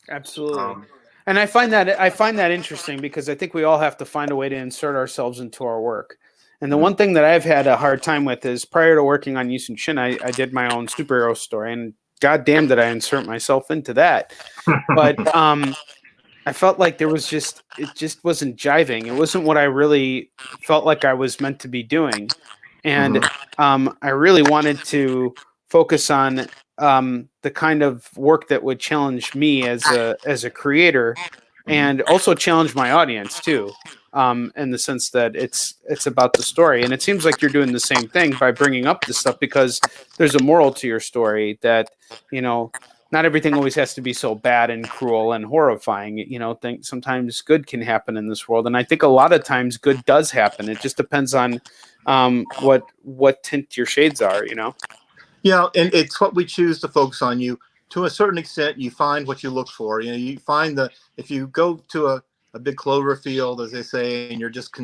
Absolutely. And I find that interesting because I think we all have to find a way to insert ourselves into our work. And the one thing that I've had a hard time with is prior to working on Yusun Shin, I did my own superhero story, and goddamn did I insert myself into that. But I felt like it just wasn't jiving. It wasn't what I really felt like I was meant to be doing. And I really wanted to focus on the kind of work that would challenge me as a creator, and also challenge my audience too, in the sense that it's about the story. And it seems like you're doing the same thing by bringing up this stuff, because there's a moral to your story that, you know, not everything always has to be so bad and cruel and horrifying. You know, think sometimes good can happen in this world, and I think a lot of times good does happen. It just depends on what tint your shades are. You know. Yeah, and it's what we choose to focus on. You, to a certain extent, you find what you look for. You know, you find if you go to a big clover field, as they say, and you're just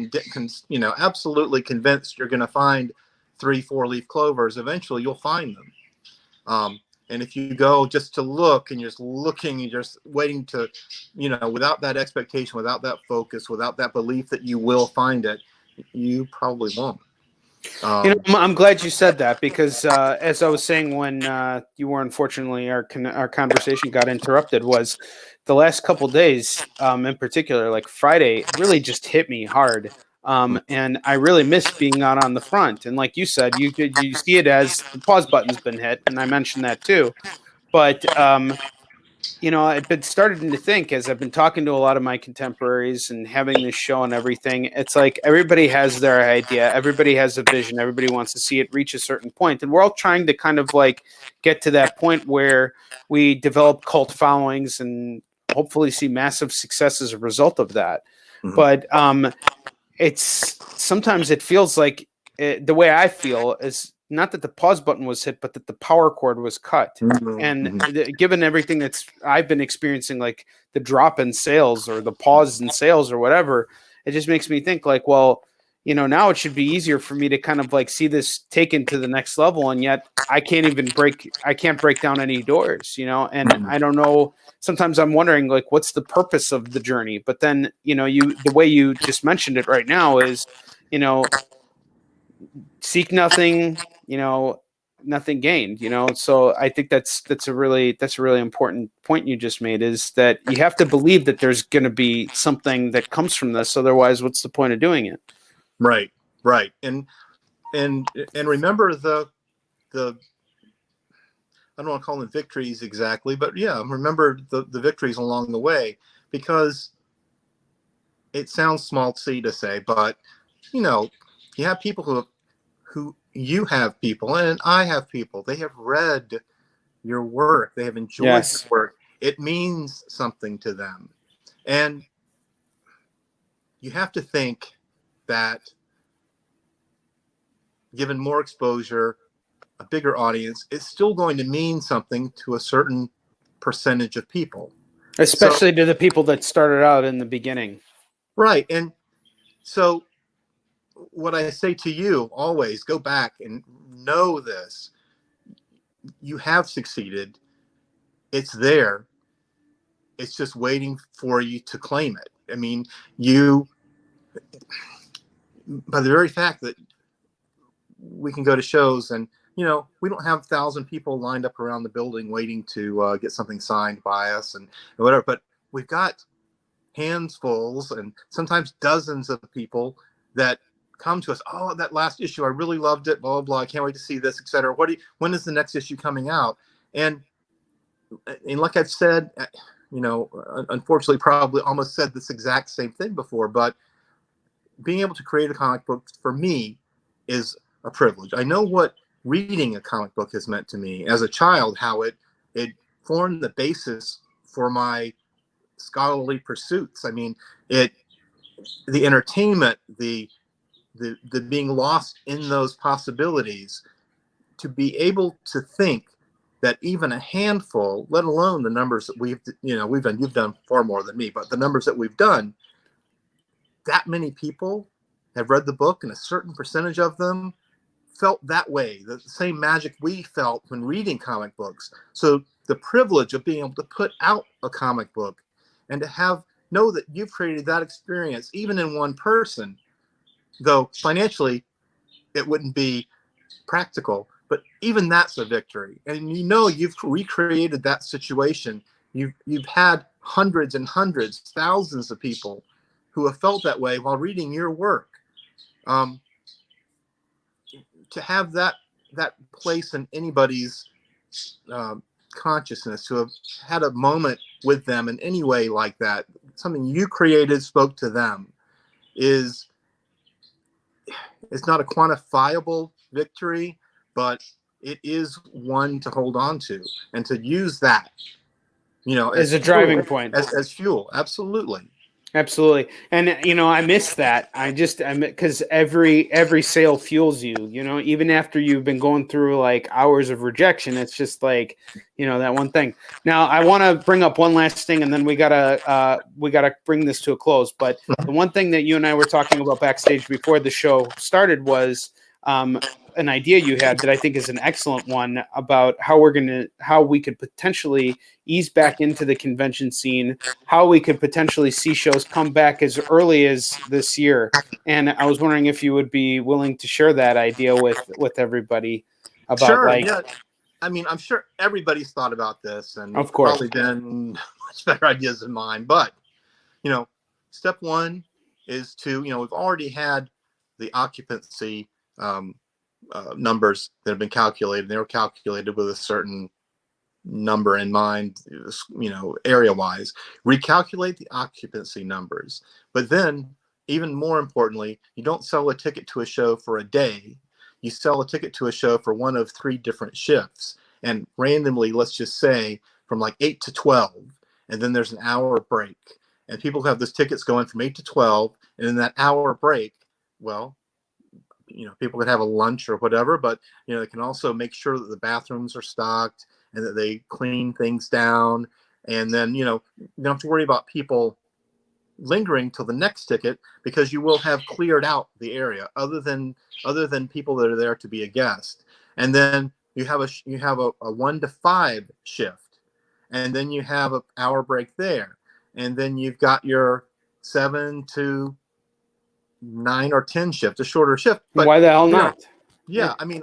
absolutely convinced you're going to find 3-4 leaf clovers, eventually you'll find them. And if you go just to look, and you're just looking, and just waiting to, without that expectation, without that focus, without that belief that you will find it, you probably won't. I'm glad you said that, because as I was saying when you were, unfortunately, our conversation got interrupted, was the last couple days, in particular, like Friday, really just hit me hard. And I really miss being out on the front. And like you said, you see it as the pause button's been hit, and I mentioned that too. But I've been starting to think, as I've been talking to a lot of my contemporaries and having this show and everything, it's like everybody has their idea, everybody has a vision, everybody wants to see it reach a certain point, and we're all trying to kind of like get to that point where we develop cult followings and hopefully see massive success as a result of that. But it's sometimes it feels like the way I feel is not that the pause button was hit, but that the power cord was cut. And given everything that's I've been experiencing, like the drop in sales or the pause in sales or whatever, it just makes me think like, well, now it should be easier for me to kind of like see this taken to the next level. And yet I can't break down any doors, and I don't know. Sometimes I'm wondering, like, what's the purpose of the journey? But then, the way you just mentioned it right now is, seek nothing, nothing gained, So I think that's a really important point you just made, is that you have to believe that there's going to be something that comes from this. Otherwise, what's the point of doing it? Right. And remember the I don't want to call them victories exactly, but yeah, remember the victories along the way, because it sounds small C to say, but you have people who you have people, and I have people. They have read your work. They have enjoyed your work. It means something to them. And you have to think that given more exposure, a bigger audience, it's still going to mean something to a certain percentage of people. Especially to the people that started out in the beginning. Right. And so what I say to you, always go back and know this. You have succeeded. It's there. It's just waiting for you to claim it. I mean, by the very fact that we can go to shows and, we don't have 1,000 people lined up around the building waiting to get something signed by us and whatever, but we've got handfuls and sometimes dozens of people that come to us. Oh, that last issue, I really loved it, blah, blah, blah. I can't wait to see this, etc. When is the next issue coming out? And like I've said, unfortunately, probably almost said this exact same thing before, but being able to create a comic book for me is a privilege. I know what reading a comic book has meant to me as a child, how it formed the basis for my scholarly pursuits. I mean, the entertainment, the being lost in those possibilities, to be able to think that even a handful, let alone the numbers that we've done, you've done far more than me, but the numbers that we've done, that many people have read the book, and a certain percentage of them felt that way, the same magic we felt when reading comic books. So the privilege of being able to put out a comic book and to know that you've created that experience, even in one person, though financially it wouldn't be practical, but even that's a victory. And you've recreated that situation. You've had hundreds and hundreds, thousands of people who have felt that way while reading your work. To have that place in anybody's consciousness, to have had a moment with them in any way like that, something you created spoke to them, it's not a quantifiable victory, but it is one to hold on to and to use that, as a driving point, as fuel. Absolutely. And I miss that. Because every sale fuels you, even after you've been going through like hours of rejection. It's just like, that one thing. Now I want to bring up one last thing, and then we gotta bring this to a close. But the one thing that you and I were talking about backstage before the show started was an idea you had that I think is an excellent one about how we could potentially ease back into the convention scene, how we could potentially see shows come back as early as this year. And I was wondering if you would be willing to share that idea with everybody about Sure, yeah. I mean, I'm sure everybody's thought about this, and of course probably been much better ideas than mine. But, step one is to, we've already had the occupancy numbers that have been calculated. They were calculated with a certain number in mind, area wise. Recalculate the occupancy numbers. But then, even more importantly, you don't sell a ticket to a show for a day. You sell a ticket to a show for one of 3 different shifts. And randomly, let's just say from like 8 to 12. And then there's an hour break. And people have those tickets going from 8 to 12. And in that hour break, well, people could have a lunch or whatever, but, they can also make sure that the bathrooms are stocked and that they clean things down. And then, you don't have to worry about people lingering till the next ticket, because you will have cleared out the area other than people that are there to be a guest. And then you have a 1 to 5 shift, and then you have an hour break there. And then you've got your 7 to 9 or 10 shift, a shorter shift. But why the hell not? Yeah, I mean,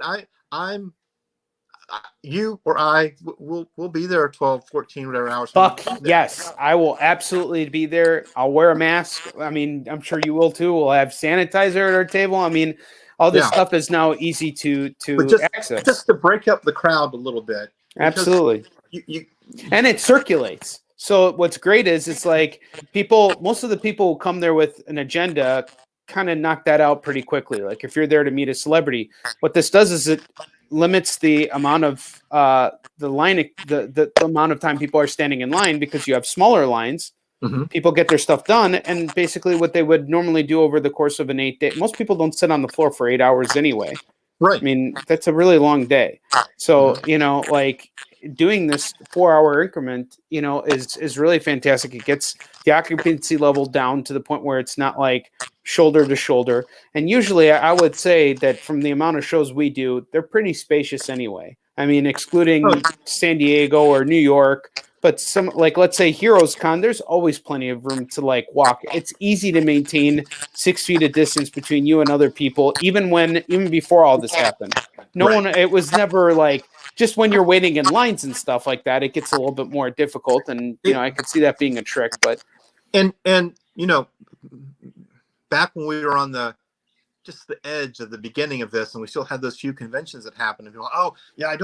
you or I will be there 12, 14, whatever hours. Fuck yes, I will absolutely be there. I'll wear a mask. I mean, I'm sure you will too. We'll have sanitizer at our table. I mean, all this stuff is now easy to access. Just to break up the crowd a little bit. Absolutely. And it circulates. So what's great is it's like most of the people who come there with an agenda kind of knock that out pretty quickly. Like if you're there to meet a celebrity, what this does is it limits the amount of the amount of time people are standing in line, because you have smaller lines. Mm-hmm. People get their stuff done, and basically what they would normally do over the course of an 8-day. Most people don't sit on the floor for 8 hours anyway. Right. I mean, that's a really long day. So, like doing this 4-hour increment, is really fantastic. It gets the occupancy level down to the point where it's not like shoulder to shoulder. And usually I would say that from the amount of shows we do, they're pretty spacious anyway. I mean, excluding San Diego or New York, but some, like, let's say Heroes Con, there's always plenty of room to like walk. It's easy to maintain 6 feet of distance between you and other people, even before all this happened. It was never like, just when you're waiting in lines and stuff like that, it gets a little bit more difficult. And, I could see that being a trick, but. And back when we were on the edge of the beginning of this, and we still had those few conventions that happened, and people, oh yeah,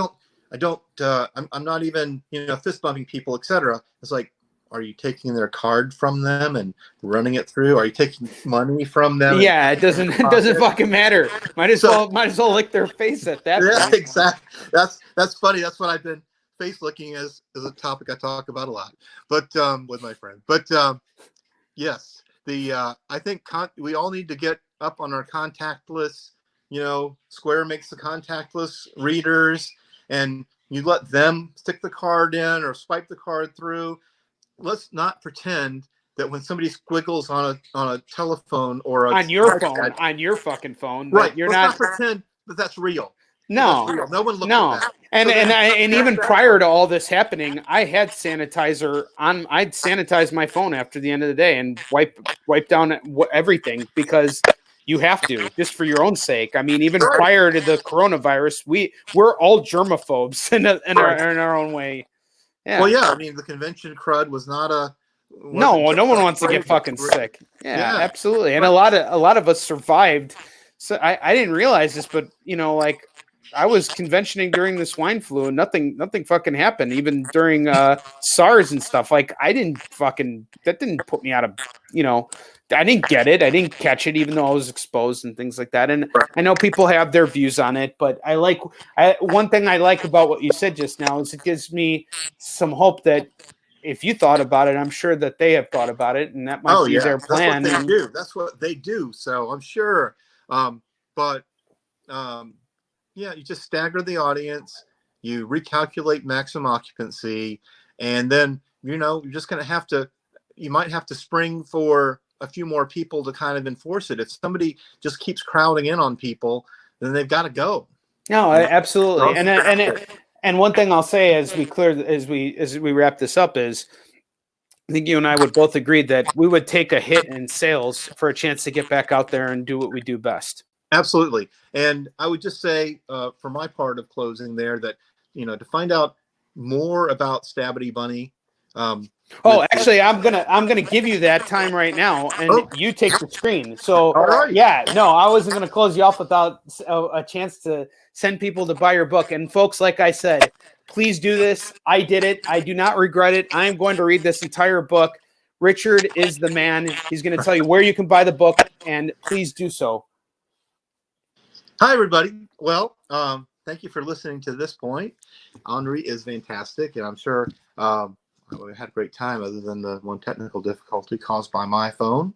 I'm not even, fist bumping people, etc. It's like, are you taking their card from them and running it through? Are you taking money from them? Yeah, it doesn't fucking matter. Might as well lick their face at that point. Yeah, exactly. That's funny. That's what I've been face licking as a topic I talk about a lot, but with my friends. But yes, I think we all need to get up on our contactless. Square makes the contactless readers, and you let them stick the card in or swipe the card through. Let's not pretend that when somebody squiggles on a telephone or on your fucking phone, right? Let's not pretend that that's real. No, that's real. No one looked at that. And even prior to all this happening, I had sanitizer on. I'd sanitize my phone after the end of the day and wipe down everything, because you have to, just for your own sake. I mean, even Right. prior to the coronavirus, we're all germaphobes in our own way. Yeah. Well, yeah. I mean, the convention crud was not a. No wasn't one just wants to get crazy. fucking sick. Yeah, Yeah. absolutely. And a lot of us survived. So I didn't realize this, but like I was conventioning during the swine flu and nothing fucking happened. Even during SARS and stuff. Like that didn't put me out of, I didn't get it. I didn't catch it, even though I was exposed and things like that. And I know people have their views on it, but one thing I like about what you said just now is it gives me some hope that if you thought about it, I'm sure that they have thought about it, and that might be their plan. That's what they do. That's what they do. So I'm sure. Yeah, you just stagger the audience, you recalculate maximum occupancy, and then, you're just going to you might have to spring for a few more people to kind of enforce it. If somebody just keeps crowding in on people, then they've got to go. No, absolutely. And one thing I'll say as we wrap this up is, I think you and I would both agree that we would take a hit in sales for a chance to get back out there and do what we do best. Absolutely. And I would just say, for my part of closing there, that, to find out more about Stabbity Bunny. Actually, I'm gonna give you that time right now, and you take the screen. So, all right. Yeah, no, I wasn't gonna close you off without a chance to send people to buy your book. And folks, like I said, please do this. I did it. I do not regret it. I am going to read this entire book. Richard is the man. He's going to tell you where you can buy the book, and please do so. Hi, everybody. Well, thank you for listening to this point. ONRIE is fantastic, and I'm sure we had a great time, other than the one technical difficulty caused by my phone.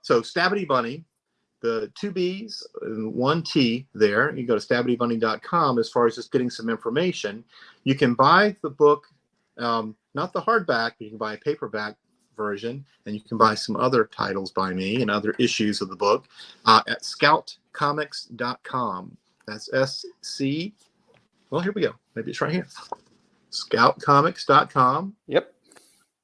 So Stabbity Bunny, the 2 B's and 1 T there. You go to STABBITYBUNNY.com as far as just getting some information. You can buy the book, not the hardback, but you can buy a paperback version, and you can buy some other titles by me and other issues of the book at scoutcomics.com. That's SC. Well, here we go. Maybe it's right here. Scoutcomics.com. Yep.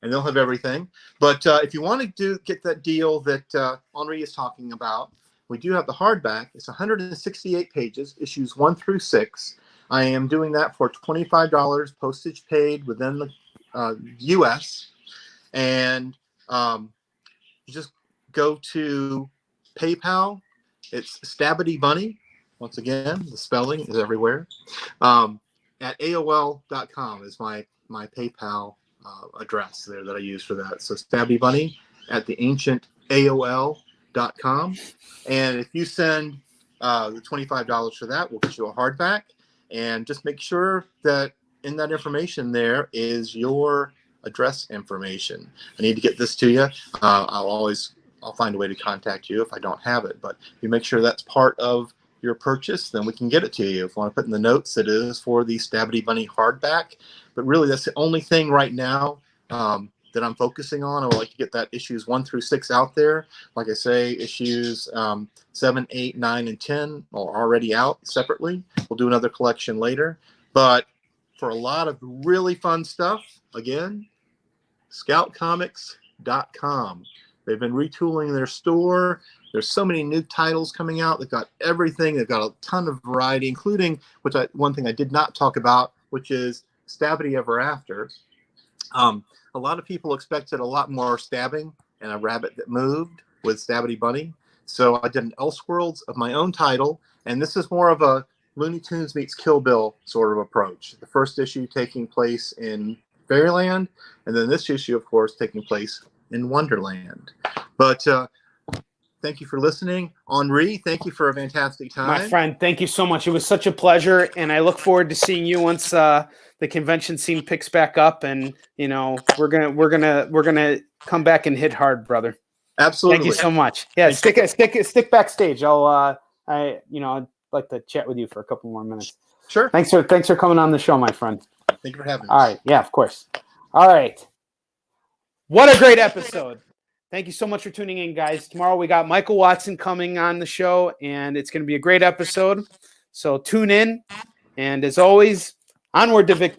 And they'll have everything. But if you want to get that deal that ONRIE is talking about, we do have the hardback. It's 168 pages, issues 1 through 6. I am doing that for $25, postage paid within the U.S. And you just go to PayPal. It's Stabbity Bunny. Once again, the spelling is everywhere. At AOL.com is my PayPal address there that I use for that. So Stabbity Bunny at the ancient AOL.com. And if you send the $25 for that, we'll get you a hardback. And just make sure that in that information there is your address information. I need to get this to you. I'll find a way to contact you if I don't have it. But if you make sure that's part of your purchase, then we can get it to you. If you want to put in the notes, it is for the Stabbity Bunny hardback. But really, that's the only thing right now that I'm focusing on. I would like to get that issues 1 through 6 out there. Like I say, issues 7, 8, 9, and 10 are already out separately. We'll do another collection later. But for a lot of really fun stuff, again, scoutcomics.com. They've been retooling their store. There's so many new titles coming out. They've got everything. They've got a ton of variety, including one thing I did not talk about, which is Stabbity Ever After. A lot of people expected a lot more stabbing and a rabbit that moved with Stabbity Bunny. So I did an Elseworlds of my own title, and this is more of a Looney Tunes meets Kill Bill sort of approach. The first issue taking place in Fairyland, and then this issue, of course, taking place in Wonderland. But thank you for listening. ONRIE, thank you for a fantastic time. My friend, thank you so much. It was such a pleasure, and I look forward to seeing you once the convention scene picks back up, and we're gonna come back and hit hard, brother. Absolutely. Thank you so much. Yeah, stick backstage. I'd like to chat with you for a couple more minutes. Sure. Thanks for coming on the show, my friend. Thank you for having me. All right. Yeah, of course. All right. What a great episode. Thank you so much for tuning in, guys. Tomorrow we got Michael Watson coming on the show, and it's going to be a great episode. So tune in. And as always, onward to victory.